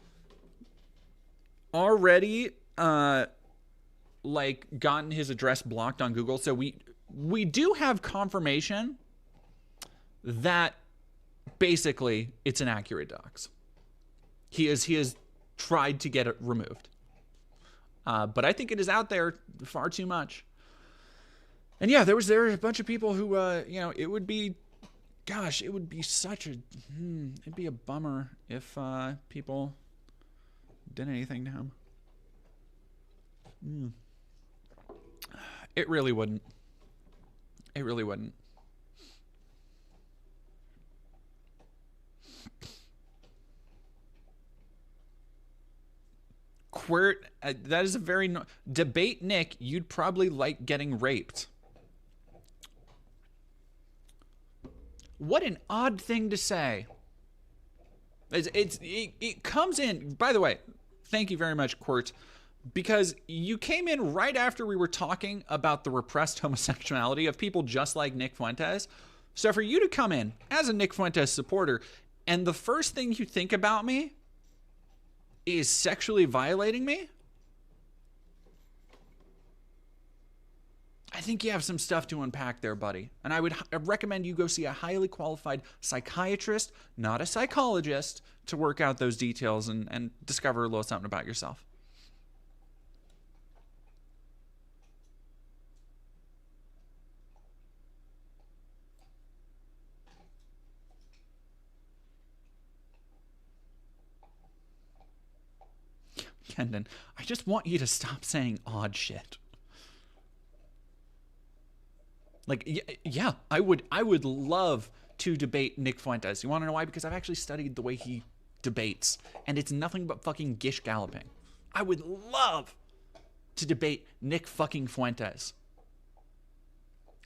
already gotten his address blocked on Google, so we do have confirmation that basically it's an accurate dox. He has tried to get it removed, but I think it is out there far too much. And yeah, there are a bunch of people who it would be, gosh, it would be such a it'd be a bummer if people did anything to him. It really wouldn't. It really wouldn't. Quirt, that is a very debate, Nick. You'd probably like getting raped. What an odd thing to say. It comes in. By the way, thank you very much, Quirt, because you came in right after we were talking about the repressed homosexuality of people just like Nick Fuentes. So for you to come in as a Nick Fuentes supporter, and the first thing you think about me is sexually violating me? think you have some stuff to unpack there, buddy. And I would recommend you go see a highly qualified psychiatrist, not a psychologist, to work out those details and discover a little something about yourself. Kendon, I just want you to stop saying odd shit. Like, yeah, I would love to debate Nick Fuentes. You want to know why? Because I've actually studied the way he debates, and it's nothing but fucking gish galloping. I would love to debate Nick fucking Fuentes.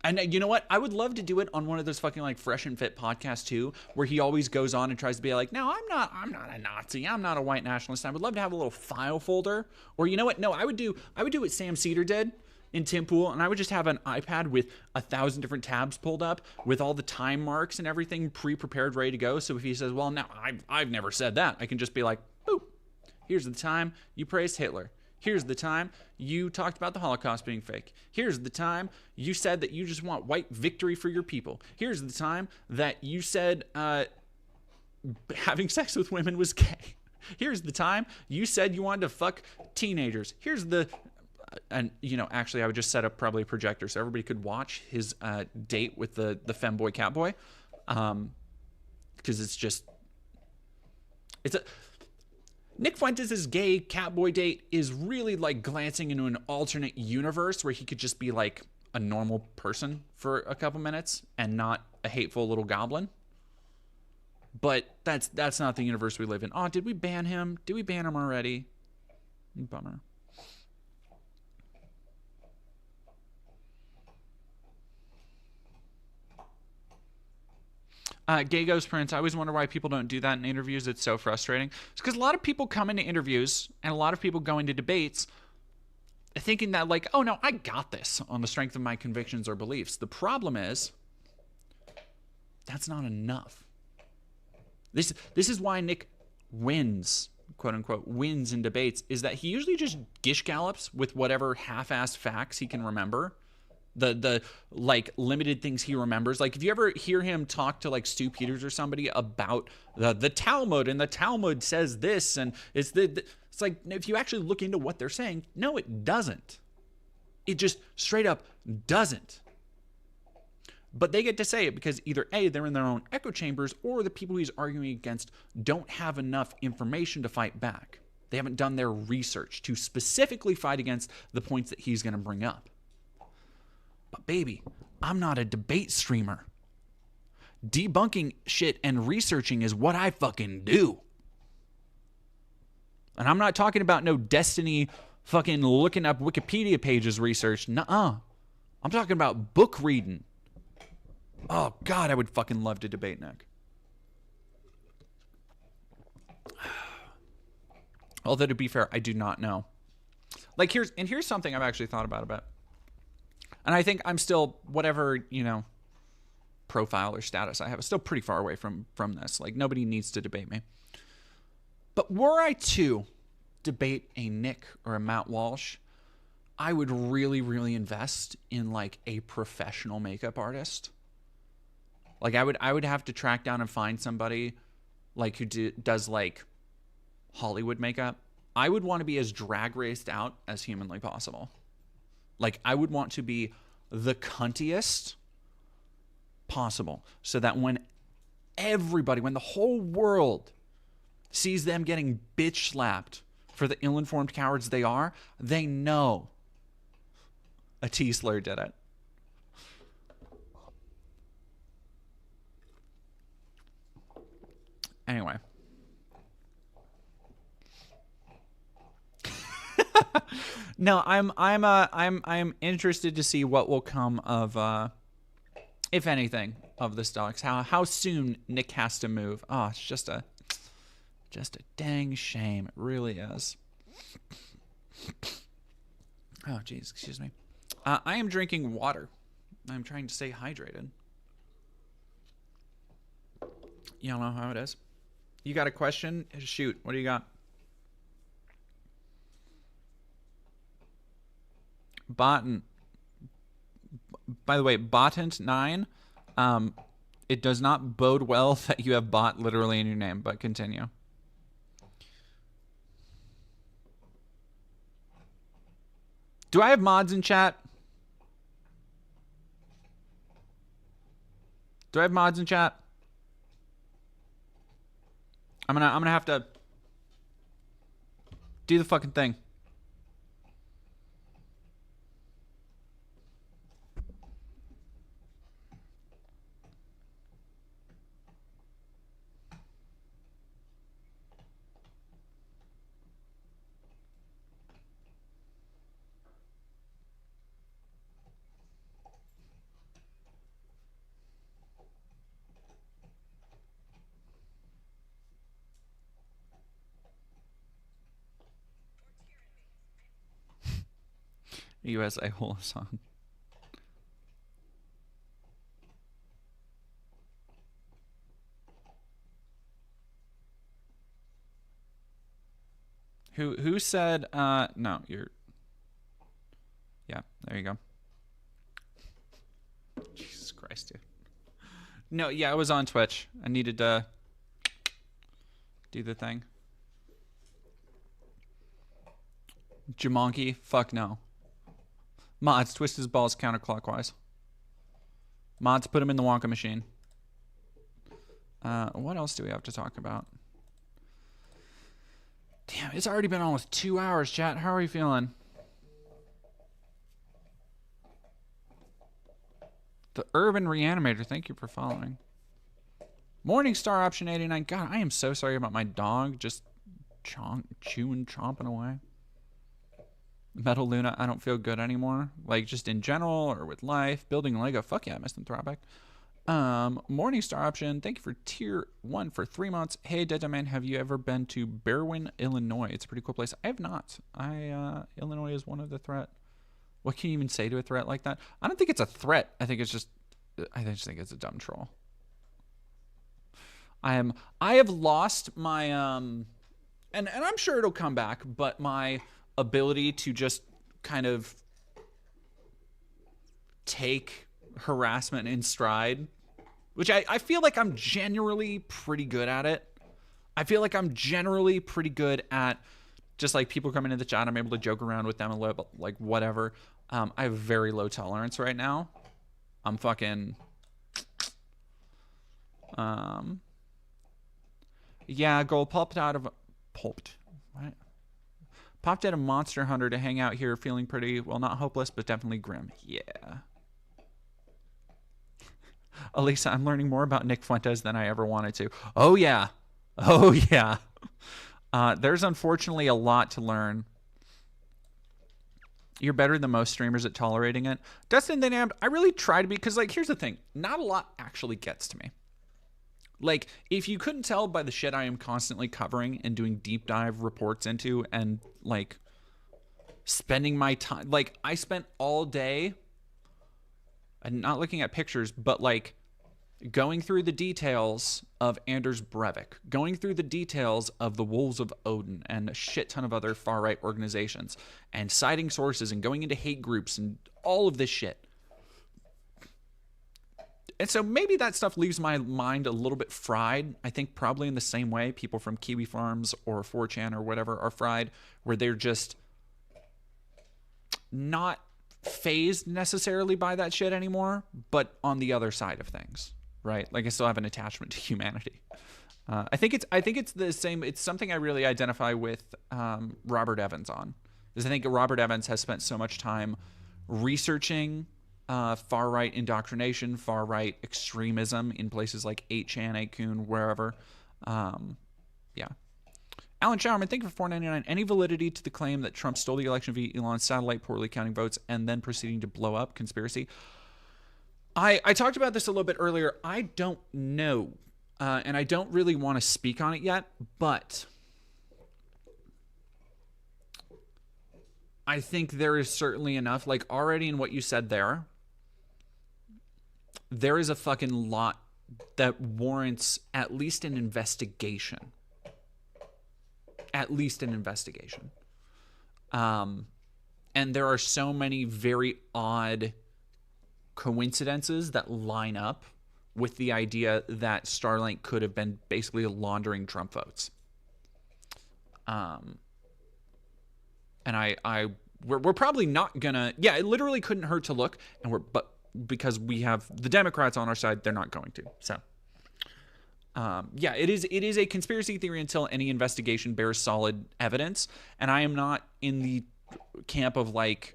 And you know what? I would love to do it on one of those fucking like Fresh and Fit podcasts too, where he always goes on and tries to be like, no, I'm not a Nazi. I'm not a white nationalist. I would love to have a little file folder. Or you know what? No, I would do what Sam Cedar did in Tim Pool, and I would just have an iPad with 1,000 different tabs pulled up with all the time marks and everything pre-prepared, ready to go. So if he says, well, no, I've never said that, I can just be like, boop, here's the time you praised Hitler. Here's the time you talked about the Holocaust being fake. Here's the time you said that you just want white victory for your people. Here's the time that you said having sex with women was gay. Here's the time you said you wanted to fuck teenagers. Here's the... and, you know, actually, I would just set up probably a projector so everybody could watch his date with the femboy catboy. Because Nick Fuentes' gay catboy date is really like glancing into an alternate universe where he could just be like a normal person for a couple minutes and not a hateful little goblin. But that's not the universe we live in. Oh, did we ban him? Did we ban him already? Bummer. Gay Ghost Prince, I always wonder why people don't do that in interviews. It's so frustrating. It's because a lot of people come into interviews and a lot of people go into debates thinking that like, oh no, I got this on the strength of my convictions or beliefs. The problem is that's not enough. This is why Nick wins, quote unquote, wins in debates, is that he usually just gish gallops with whatever half-assed facts he can remember. The like limited things he remembers. Like if you ever hear him talk to like Stu Peters or somebody about the Talmud, and the Talmud says this, and it's like if you actually look into what they're saying, no, it doesn't. It just straight up doesn't. But they get to say it because either A, they're in their own echo chambers, or the people he's arguing against don't have enough information to fight back. They haven't done their research to specifically fight against the points that he's going to bring up. But baby, I'm not a debate streamer. Debunking shit and researching is what I fucking do. And I'm not talking about no Destiny fucking looking up Wikipedia pages research. Nuh-uh. I'm talking about book reading. Oh, God, I would fucking love to debate Nick. Although, to be fair, I do not know. Like, here's something I've actually thought about a bit. And I think I'm still, whatever, you know, profile or status I have, is still pretty far away from this. Like, nobody needs to debate me. But were I to debate a Nick or a Matt Walsh, I would really, really invest in, like, a professional makeup artist. Like, I would have to track down and find somebody, like, who does, like, Hollywood makeup. I would want to be as drag raced out as humanly possible. Like, I would want to be the cuntiest possible so that when the whole world sees them getting bitch slapped for the ill-informed cowards they are, they know a T-slur did it. Anyway. No, I'm interested to see what will come of, if anything, of the stocks. How soon Nick has to move. Oh, it's just a dang shame. It really is. Oh, geez, excuse me. I am drinking water. I'm trying to stay hydrated. You don't know how it is? You got a question? Shoot, what do you got? By the way, Botant 9, it does not bode well that you have bot literally in your name, but continue. Do I have mods in chat? Do I have mods in chat? I'm gonna have to do the fucking thing. USA whole song. Who said no, you're yeah, there you go. Jesus Christ, dude. No, yeah, I was on Twitch. I needed to do the thing. Jumanji, fuck no. Mods, twist his balls counterclockwise. Mods, put him in the Wonka machine. What else do we have to talk about? Damn, it's already been almost 2 hours, chat. How are you feeling? The Urban Reanimator, thank you for following. Morningstar option 89. God, I am so sorry about my dog just chomping away. Metal Luna, I don't feel good anymore. Like, just in general or with life. Building Lego, fuck yeah, misanthropic. Morningstar option, thank you for tier 1 for 3 months. Hey, Dead Man, have you ever been to Berwyn, Illinois? It's a pretty cool place. I have not. Illinois is one of the threat. What can you even say to a threat like that? I don't think it's a threat. I just think it's a dumb troll. I have lost my, and I'm sure it'll come back, but my ability to just kind of take harassment in stride, which I feel like I'm generally pretty good at it. I feel like I'm generally pretty good at just like people coming into the chat, I'm able to joke around with them a little, like whatever. I have very low tolerance right now. I'm fucking, yeah, gold popped out of Monster Hunter to hang out here feeling pretty, well, not hopeless, but definitely grim. Yeah. Elisa, I'm learning more about Nick Fuentes than I ever wanted to. Oh, yeah. Oh, yeah. There's unfortunately a lot to learn. You're better than most streamers at tolerating it. Dustin the Damned, I really try to be, because, like, here's the thing. Not a lot actually gets to me. Like, if you couldn't tell by the shit I am constantly covering and doing deep dive reports into and, like, spending my time... Like, I spent all day, and not looking at pictures, but, like, going through the details of Anders Breivik, going through the details of the Wolves of Odin and a shit ton of other far-right organizations, and citing sources and going into hate groups and all of this shit. And so maybe that stuff leaves my mind a little bit fried. I think probably in the same way people from Kiwi Farms or 4chan or whatever are fried, where they're just not phased necessarily by that shit anymore, but on the other side of things, right? Like I still have an attachment to humanity. I think it's the same. It's something I really identify with Robert Evans on. Is I think Robert Evans has spent so much time researching far-right indoctrination, far-right extremism in places like 8chan, 8kun, wherever. Yeah. Alan Showerman, thank you for $4.99. Any validity to the claim that Trump stole the election via Elon's satellite, poorly counting votes, and then proceeding to blow up? Conspiracy. I talked about this a little bit earlier. I don't know, and I don't really want to speak on it yet, but I think there is certainly enough, like already in what you said there is a fucking lot that warrants at least an investigation. At least an investigation. And there are so many very odd coincidences that line up with the idea that Starlink could have been basically laundering Trump votes. And we're probably not gonna. Yeah, it literally couldn't hurt to look, but because we have the Democrats on our side, they're not going to. So, yeah, it is a conspiracy theory until any investigation bears solid evidence. And I am not in the camp of like,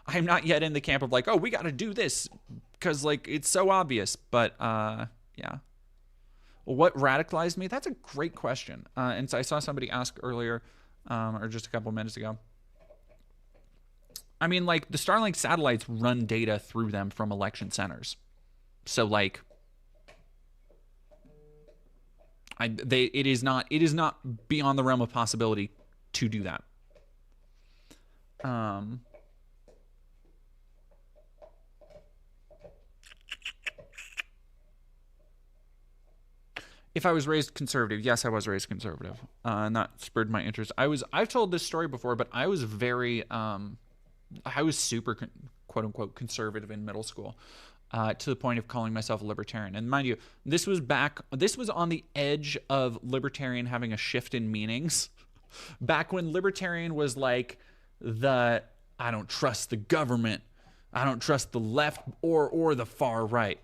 I am not yet in the camp of like, oh, we got to do this because like it's so obvious. But yeah. Well, what radicalized me? That's a great question. And so I saw somebody ask earlier, or just a couple minutes ago. I mean, like the Starlink satellites run data through them from election centers, so like, it is not beyond the realm of possibility to do that. If I was raised conservative, yes, I was raised conservative, and that spurred my interest. I've told this story before, but I was super quote unquote conservative in middle school, to the point of calling myself a libertarian. And mind you, this was on the edge of libertarian having a shift in meanings, back when libertarian was like I don't trust the government, I don't trust the left or the far right.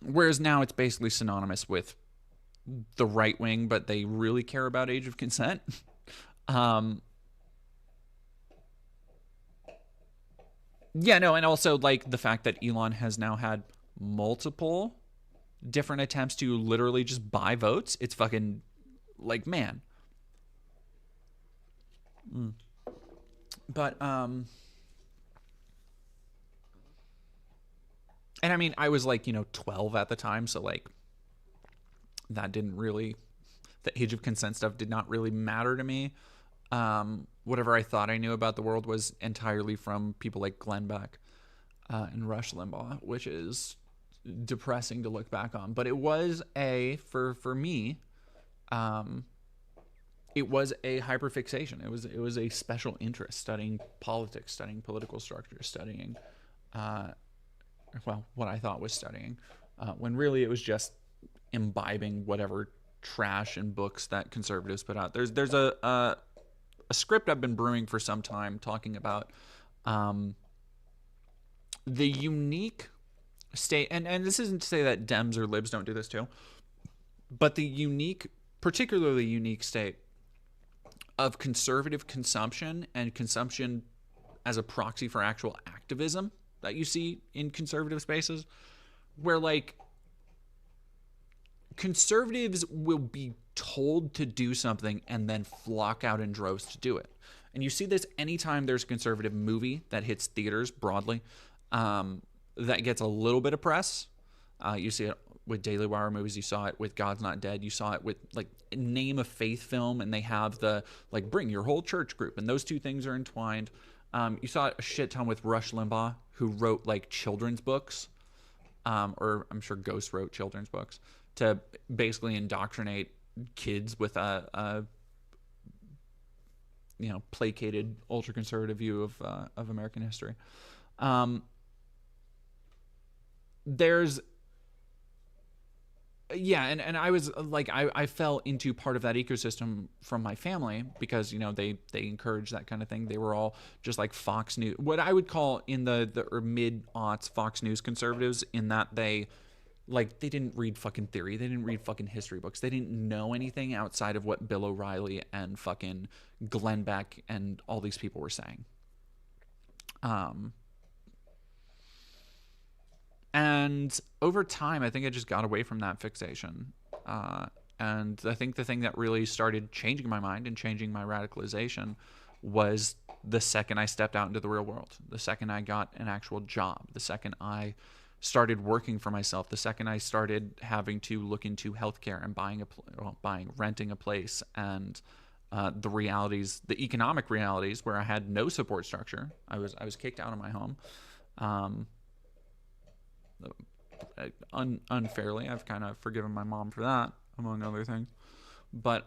Whereas now it's basically synonymous with the right wing, but they really care about age of consent. Yeah, no, and also like the fact that Elon has now had multiple different attempts to literally just buy votes. It's fucking like, man. But and I mean, I was like, 12 at the time, so like that didn't really, the age of consent stuff did not really matter to me. Whatever I thought I knew about the world was entirely from people like Glenn Beck and Rush Limbaugh, which is depressing to look back on. But it was for me, it was a hyperfixation. It was a special interest, studying politics, studying political structure, studying what I thought was studying, when really it was just imbibing whatever trash and books that conservatives put out. There's a script I've been brewing for some time talking about the unique state, and this isn't to say that Dems or Libs don't do this too, but the particularly unique state of conservative consumption and consumption as a proxy for actual activism that you see in conservative spaces, where like conservatives will be told to do something and then flock out in droves to do it. And you see this anytime there's a conservative movie that hits theaters broadly, that gets a little bit of press. You see it with Daily Wire movies. You saw it with God's Not Dead. You saw it with like Name a Faith film, and they have the like bring your whole church group, and those two things are entwined. You saw it a shit ton with Rush Limbaugh, who wrote like children's books, or I'm sure Ghost wrote children's books to basically indoctrinate kids with a placated ultra conservative view of American history. And I was like, I fell into part of that ecosystem from my family because, they encourage that kind of thing. They were all just like Fox News, what I would call in the mid-aughts Fox News conservatives, in that they didn't read fucking theory. They didn't read fucking history books. They didn't know anything outside of what Bill O'Reilly and fucking Glenn Beck and all these people were saying. And over time, I think I just got away from that fixation. And I think the thing that really started changing my mind and changing my radicalization was the second I stepped out into the real world, the second I got an actual job, the second I started working for myself, the second I started having to look into healthcare and renting a place, and the realities, the economic realities, where I had no support structure. I was kicked out of my home. Unfairly. I've kind of forgiven my mom for that, among other things. But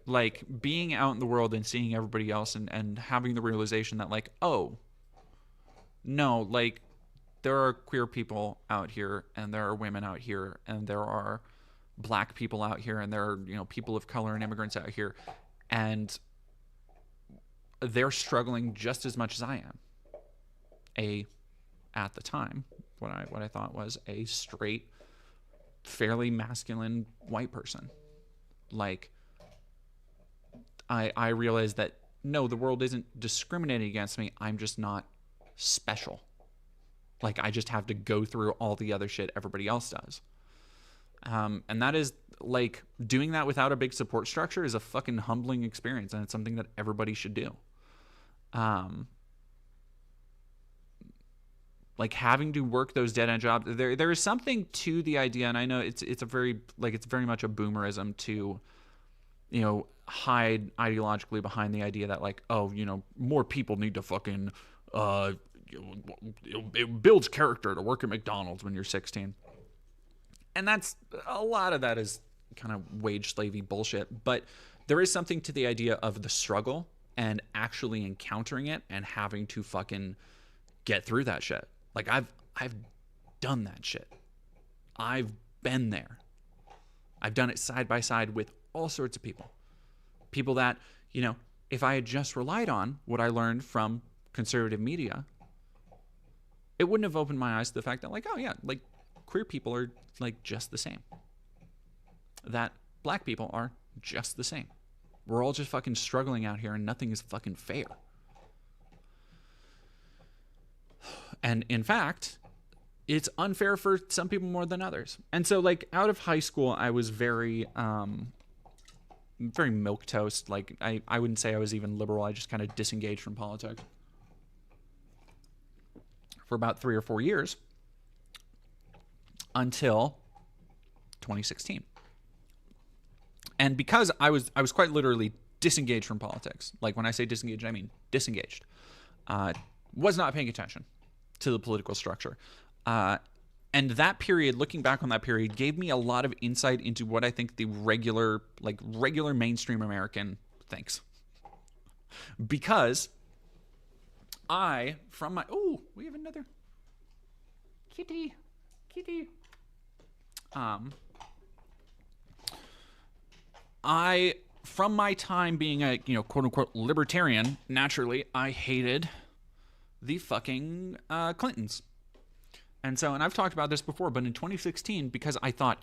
Like being out in the world and seeing everybody else and having the realization that like, oh, no, like there are queer people out here and there are women out here and there are black people out here and there are, you know, people of color and immigrants out here, and they're struggling just as much as I am. At the time, what I thought was a straight, fairly masculine white person. Like, I realized that no, the world isn't discriminating against me. I'm just not special. Like, I just have to go through all the other shit everybody else does. And that is, like, doing that without a big support structure is a fucking humbling experience, and it's something that everybody should do. Like having to work those dead end jobs, there is something to the idea, and I know it's very much a boomerism to, you know, hide ideologically behind the idea that like, oh, you know, more people need to fucking it builds character to work at McDonald's when you're 16. And that's a lot of that is kind of wage slavey bullshit, but there is something to the idea of the struggle and actually encountering it and having to fucking get through that shit. Like I've done that shit. I've been there. I've done it side by side with all sorts of people. People that, you know, if I had just relied on what I learned from conservative media, it wouldn't have opened my eyes to the fact that like, oh yeah, like queer people are like just the same. That black people are just the same. We're all just fucking struggling out here and nothing is fucking fair. And in fact, it's unfair for some people more than others. And so like out of high school, I was very milquetoast. Like I wouldn't say I was even liberal. I just kind of disengaged from politics for about 3 or 4 years until 2016. And because I was quite literally disengaged from politics. Like when I say disengaged, I mean disengaged. Was not paying attention to the political structure. And that period, looking back on that period, gave me a lot of insight into what I think the regular mainstream American thinks. Because we have another kitty. From my time being a, you know, quote unquote libertarian, naturally, I hated the fucking Clintons. And I've talked about this before, but in 2016, because I thought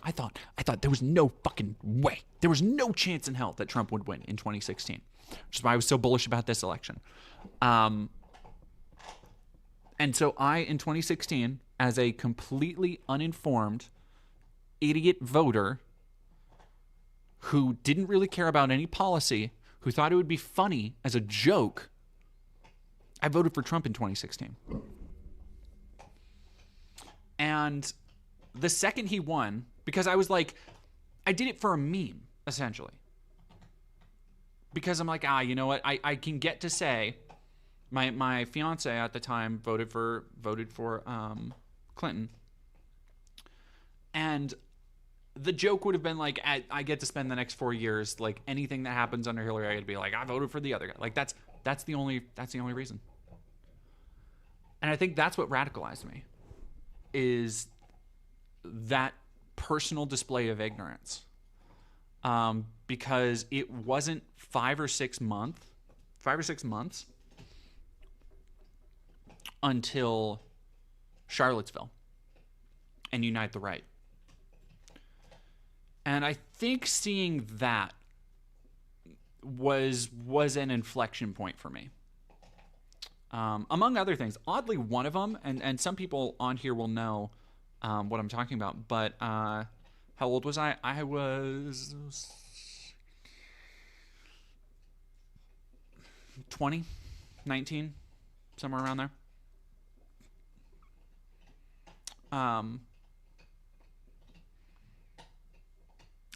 there was no fucking way, there was no chance in hell that Trump would win in 2016, which is why I was so bullish about this election. And so in 2016, as a completely uninformed idiot voter who didn't really care about any policy, who thought it would be funny as a joke, I voted for Trump in 2016. And the second he won, because I was like, I did it for a meme, essentially. Because I'm like, you know what? I can get to say, my fiance at the time voted for Clinton. And the joke would have been like, I get to spend the next 4 years, like anything that happens under Hillary, I get to be like, I voted for the other guy. Like that's the only reason. And I think that's what radicalized me, is that personal display of ignorance. Because it wasn't 5 or 6 months until Charlottesville and Unite the Right. And I think seeing that was an inflection point for me. Among other things, oddly, one of them, and some people on here will know what I'm talking about, but how old was I? I was 20, 19, somewhere around there.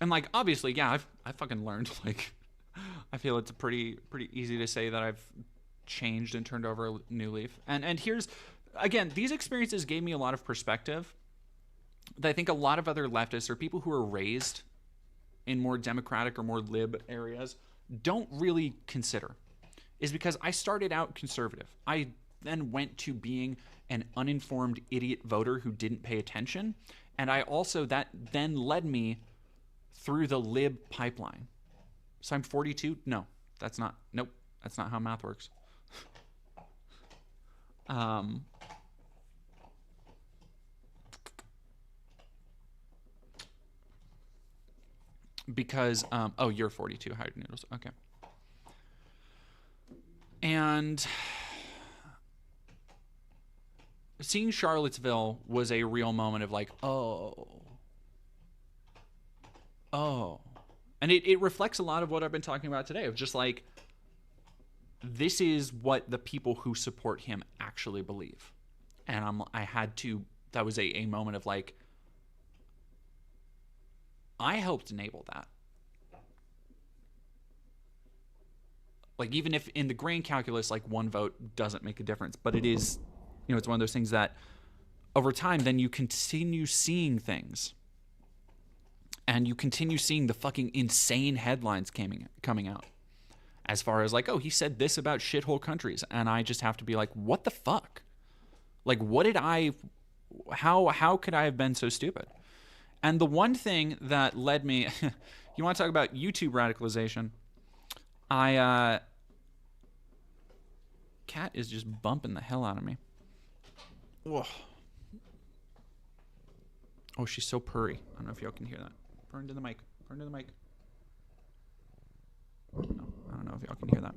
And like, obviously, yeah, I fucking learned. Like, I feel it's pretty easy to say that I've changed and turned over a new leaf. And here's, again, these experiences gave me a lot of perspective that I think a lot of other leftists or people who are raised in more democratic or more lib areas don't really consider is because I started out conservative. I then went to being an uninformed idiot voter who didn't pay attention. And I also, that then led me through the lib pipeline. So I'm 42? No, nope, that's not how math works. Because, oh, you're 42, Hide Noodles, okay. And seeing Charlottesville was a real moment of like, oh. And it reflects a lot of what I've been talking about today, of just like, this is what the people who support him actually believe. And that was a moment of like, I helped enable that. Like, even if in the grain calculus, like, one vote doesn't make a difference, but it is, it's one of those things that over time, then you continue seeing things. And you continue seeing the fucking insane headlines coming out. As far as like, oh, he said this about shithole countries. And I just have to be like, what the fuck? Like, how could I have been so stupid? And the one thing that led me, you want to talk about YouTube radicalization? Cat is just bumping the hell out of me. Whoa. Oh, she's so purry. I don't know if y'all can hear that. Purr into the mic. Purr into the mic. No, I don't know if y'all can hear that.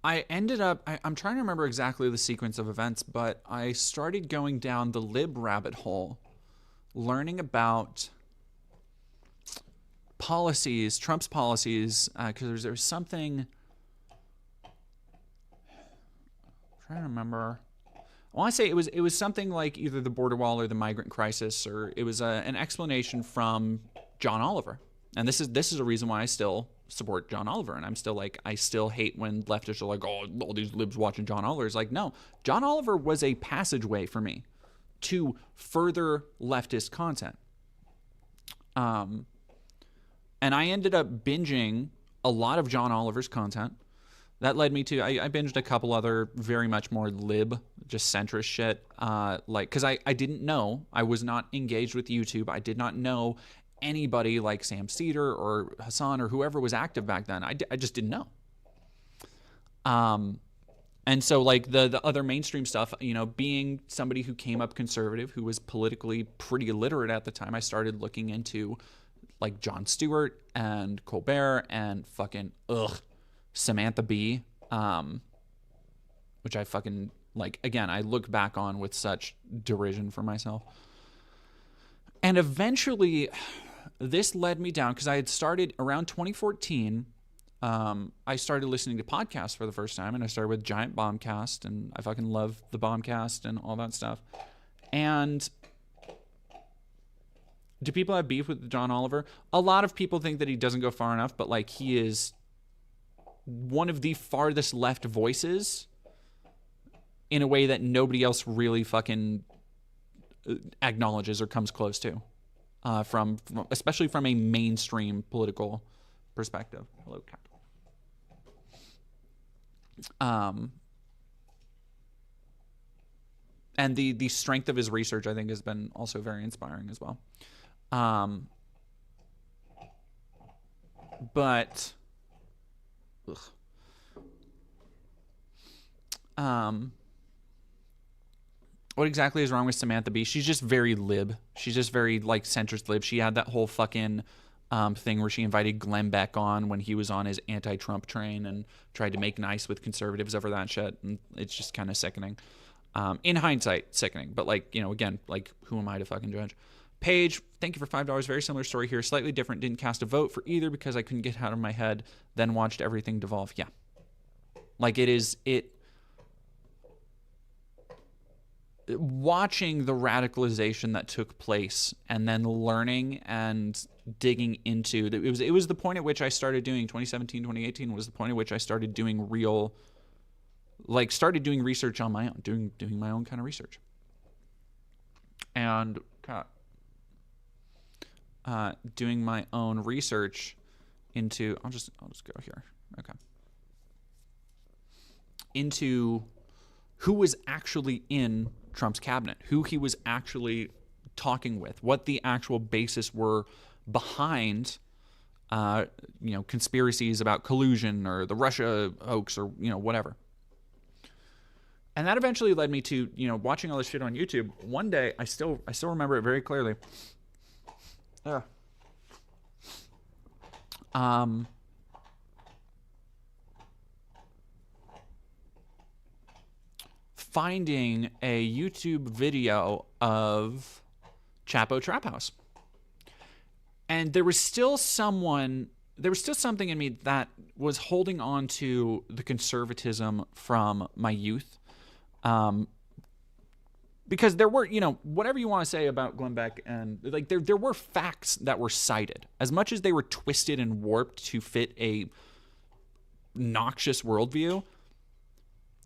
I ended up, I'm trying to remember exactly the sequence of events, but I started going down the lib rabbit hole, learning about policies, Trump's policies, because there's something, I'm trying to remember. I want to say it was something like either the border wall or the migrant crisis, or it was an explanation from John Oliver. And this is a reason why I still support John Oliver. And I'm still like, I still hate when leftists are like, oh, all these libs watching John Oliver. It's like, no, John Oliver was a passageway for me to further leftist content. And I ended up binging a lot of John Oliver's content. That led me to, I binged a couple other very much more lib, just centrist shit. Because I didn't know, I was not engaged with YouTube. I did not know anybody like Sam Cedar or Hassan or whoever was active back then. I just didn't know. And so like the other mainstream stuff, being somebody who came up conservative, who was politically pretty illiterate at the time, I started looking into like Jon Stewart and Colbert and fucking, Samantha Bee, which I fucking, like, again, I look back on with such derision for myself. And eventually, this led me down, because I had started around 2014, I started listening to podcasts for the first time, and I started with Giant Bombcast, and I fucking love the Bombcast and all that stuff. And do people have beef with John Oliver? A lot of people think that he doesn't go far enough, but, like, he is one of the farthest left voices in a way that nobody else really fucking acknowledges or comes close to, from especially from a mainstream political perspective. Hello, Cat. And the strength of his research, I think, has been also very inspiring as well. But what exactly is wrong with Samantha Bee? She's just very lib. She's just very, like, centrist lib. She had that whole fucking thing where she invited Glenn Beck on when he was on his anti-Trump train and tried to make nice with conservatives over that shit. And it's just kind of sickening. In hindsight, sickening. But, like, again, like, who am I to fucking judge? Paige, thank you for $5. Very similar story here. Slightly different. Didn't cast a vote for either because I couldn't get it out of my head. Then watched everything devolve. Yeah. Like, watching the radicalization that took place and then learning and digging into it was the point at which I started doing 2017, 2018 was the point at which I started doing started doing research on my own, doing my own kind of research. And doing my own research into, I'll just go here. Okay. Into who was actually in Trump's cabinet, who he was actually talking with, what the actual basis were behind, conspiracies about collusion or the Russia hoax or, whatever. And that eventually led me to, watching all this shit on YouTube. One day, I still remember it very clearly. Finding a YouTube video of Chapo Trap House. And there was still something in me that was holding on to the conservatism from my youth. Because there were, whatever you want to say about Glenn Beck, and like there were facts that were cited. As much as they were twisted and warped to fit a noxious worldview,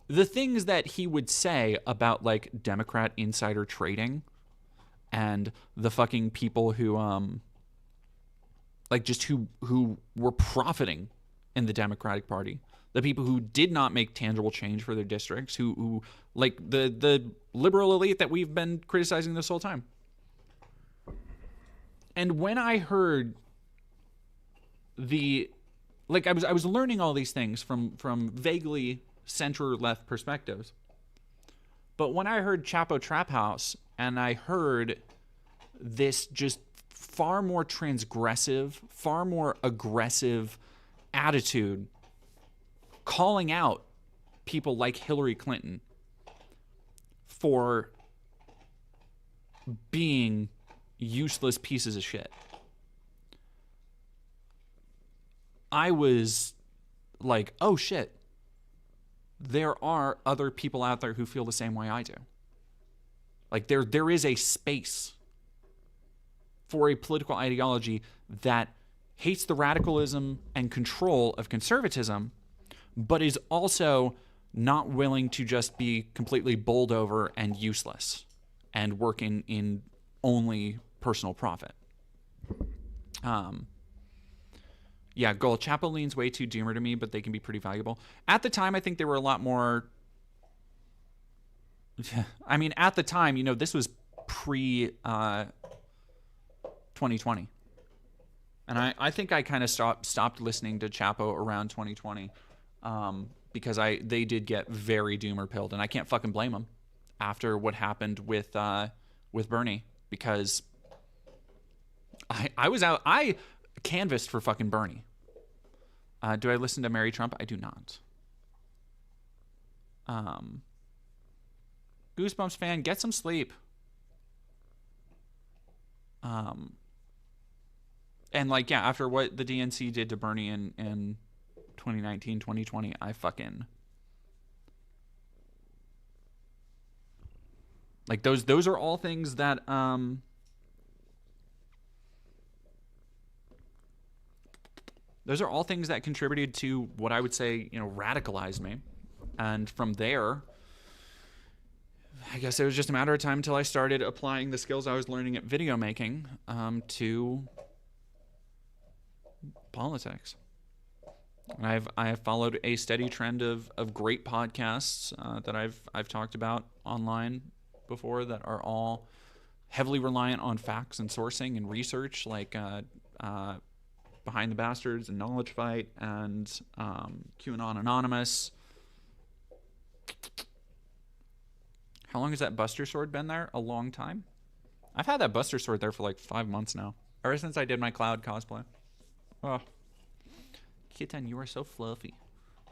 the things that he would say about like Democrat insider trading and the fucking people who who were profiting in the Democratic Party, the people who did not make tangible change for their districts, who like the liberal elite that we've been criticizing this whole time. And when I heard I was learning all these things from vaguely center-left perspectives. But when I heard Chapo Trap House, and I heard this just far more transgressive, far more aggressive attitude calling out people like Hillary Clinton for being useless pieces of shit, I was like, oh shit. There are other people out there who feel the same way I do. Like there is a space for a political ideology that hates the radicalism and control of conservatism, but is also not willing to just be completely bowled over and useless and working in only personal profit. Yeah, Gold Chapo leans way too doomer to me, but they can be pretty valuable. At the time, I think they were a lot more... I mean, at the time, this was pre-2020. And I think I kind of stopped listening to Chapo around 2020 because they did get very doomer-pilled, and I can't fucking blame them after what happened with Bernie, because I was out... I canvassed for fucking Bernie. Do I listen to Mary Trump? I do not. Goosebumps fan, get some sleep. And like, yeah, after what the DNC did to Bernie in 2019, 2020, I fucking... Like, those are all things that... Those are all things that contributed to what I would say, radicalized me. And from there, I guess it was just a matter of time until I started applying the skills I was learning at video making to politics. And I have followed a steady trend of great podcasts that I've talked about online before that are all heavily reliant on facts and sourcing and research, like Behind the Bastards and Knowledge Fight and QAnon Anonymous. How long has that Buster Sword been there? A long time? I've had that Buster Sword there for like 5 months now. Ever since I did my Cloud cosplay. Oh. Kitten, you are so fluffy.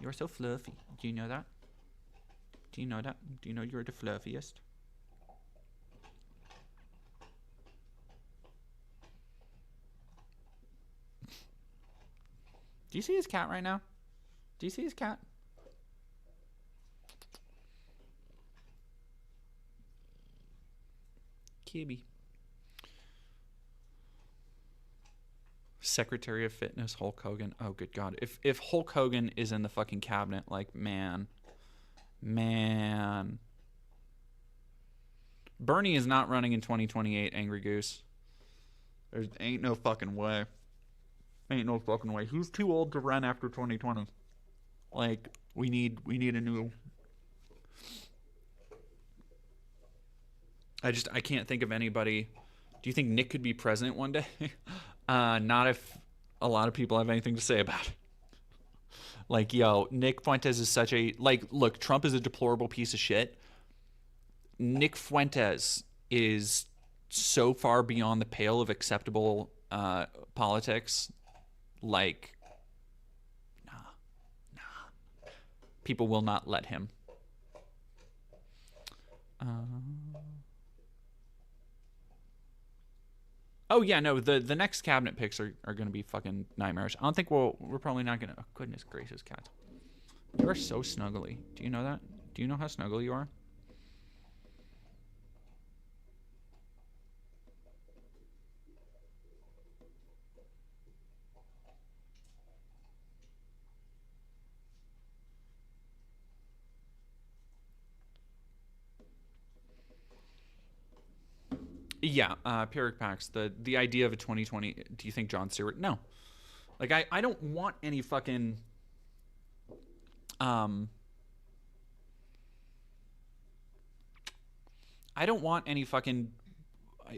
You are so fluffy. Do you know that? Do you know that? Do you know you're the fluffiest? Do you see his cat right now? Do you see his cat? Kibby. Secretary of Fitness, Hulk Hogan. Oh, good God. If Hulk Hogan is in the fucking cabinet, like, man. Bernie is not running in 2028, Angry Goose. There ain't no fucking way. Ain't no fucking way. Who's too old to run after 2020? Like, we need a new... I can't think of anybody. Do you think Nick could be president one day? Not if a lot of people have anything to say about it. Like, yo, Nick Fuentes is such a... Like, look, Trump is a deplorable piece of shit. Nick Fuentes is so far beyond the pale of acceptable politics. Like, nah. People will not let him. Oh, yeah, no, the next cabinet picks are going to be fucking nightmarish. I don't think we're probably not going to... Oh, goodness gracious, cat. You are so snuggly. Do you know that? Do you know how snuggly you are? Yeah, Pyrrhic Pax, the idea of a 2020, do you think Jon Stewart? No. Like, I don't want any fucking... I don't want any fucking...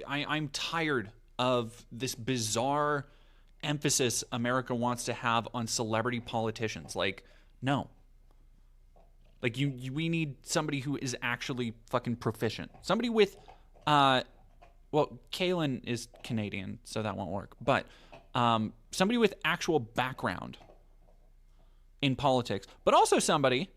I'm tired of this bizarre emphasis America wants to have on celebrity politicians. Like, no. Like, we need somebody who is actually fucking proficient. Somebody with... Well, Kaylin is Canadian, so that won't work. But somebody with actual background in politics, but also somebody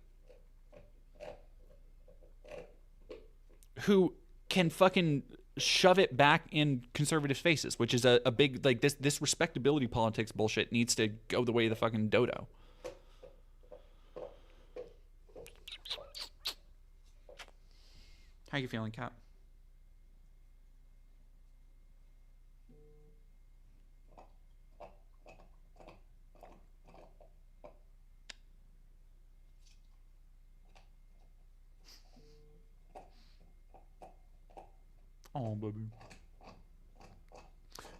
who can fucking shove it back in conservatives' faces, which is a big, like, this respectability politics bullshit needs to go the way of the fucking dodo. How you feeling, Cap? Oh, baby.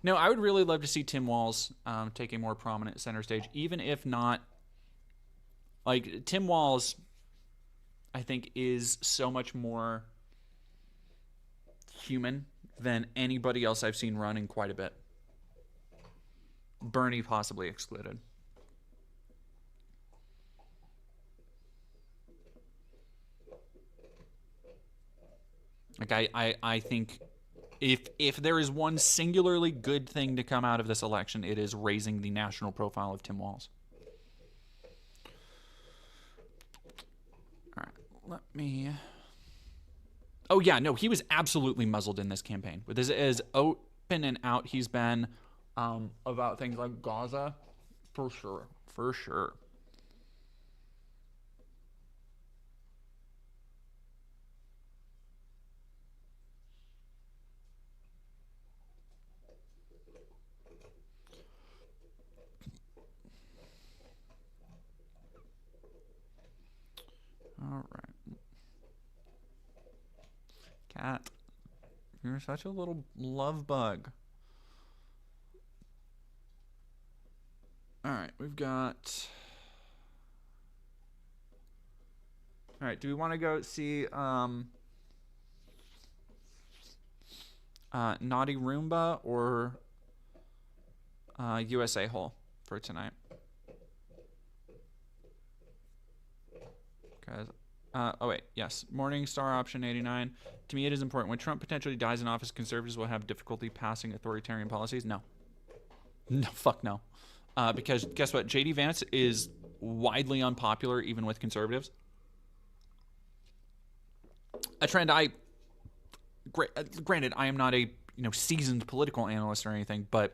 No, I would really love to see Tim Walz take a more prominent center stage, even if not... Like, Tim Walz, I think, is so much more human than anybody else I've seen run in quite a bit. Bernie possibly excluded. Like, I think if there is one singularly good thing to come out of this election, it is raising the national profile of Tim Walz. All right, let me... Oh, yeah, no, he was absolutely muzzled in this campaign. With as open and out he's been about things like Gaza, for sure, for sure. All right. Cat, you're such a little love bug. All right, we've got... All right, do we want to go see Naughty Roomba or USA Hole for tonight? Because, oh wait, yes. Morningstar option 89. To me, it is important. When Trump potentially dies in office, conservatives will have difficulty passing authoritarian policies. No. No, fuck no. Because guess what? J.D. Vance is widely unpopular even with conservatives. A trend granted, I am not a seasoned political analyst or anything, but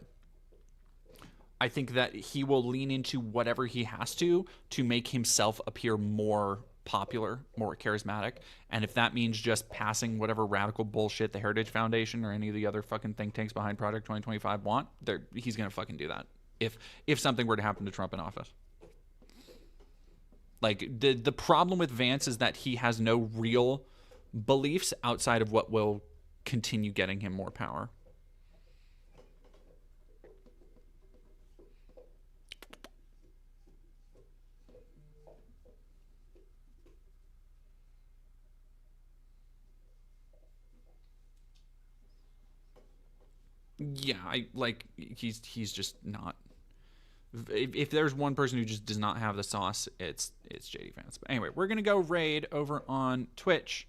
I think that he will lean into whatever he has to make himself appear more popular, more charismatic. And if that means just passing whatever radical bullshit the Heritage Foundation or any of the other fucking think tanks behind Project 2025 want, he's going to fucking do that. If something were to happen to Trump in office. Like, the problem with Vance is that he has no real beliefs outside of what will continue getting him more power. Yeah, he's just not. If there's one person who just does not have the sauce, it's JD Vance. But anyway, we're gonna go raid over on Twitch,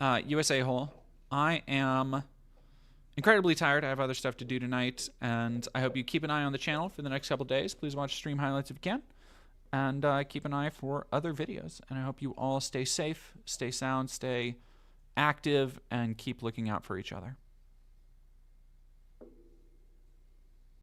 USA Hole. I am incredibly tired. I have other stuff to do tonight, and I hope you keep an eye on the channel for the next couple days. Please watch stream highlights if you can, and keep an eye for other videos. And I hope you all stay safe, stay sound, stay active, and keep looking out for each other.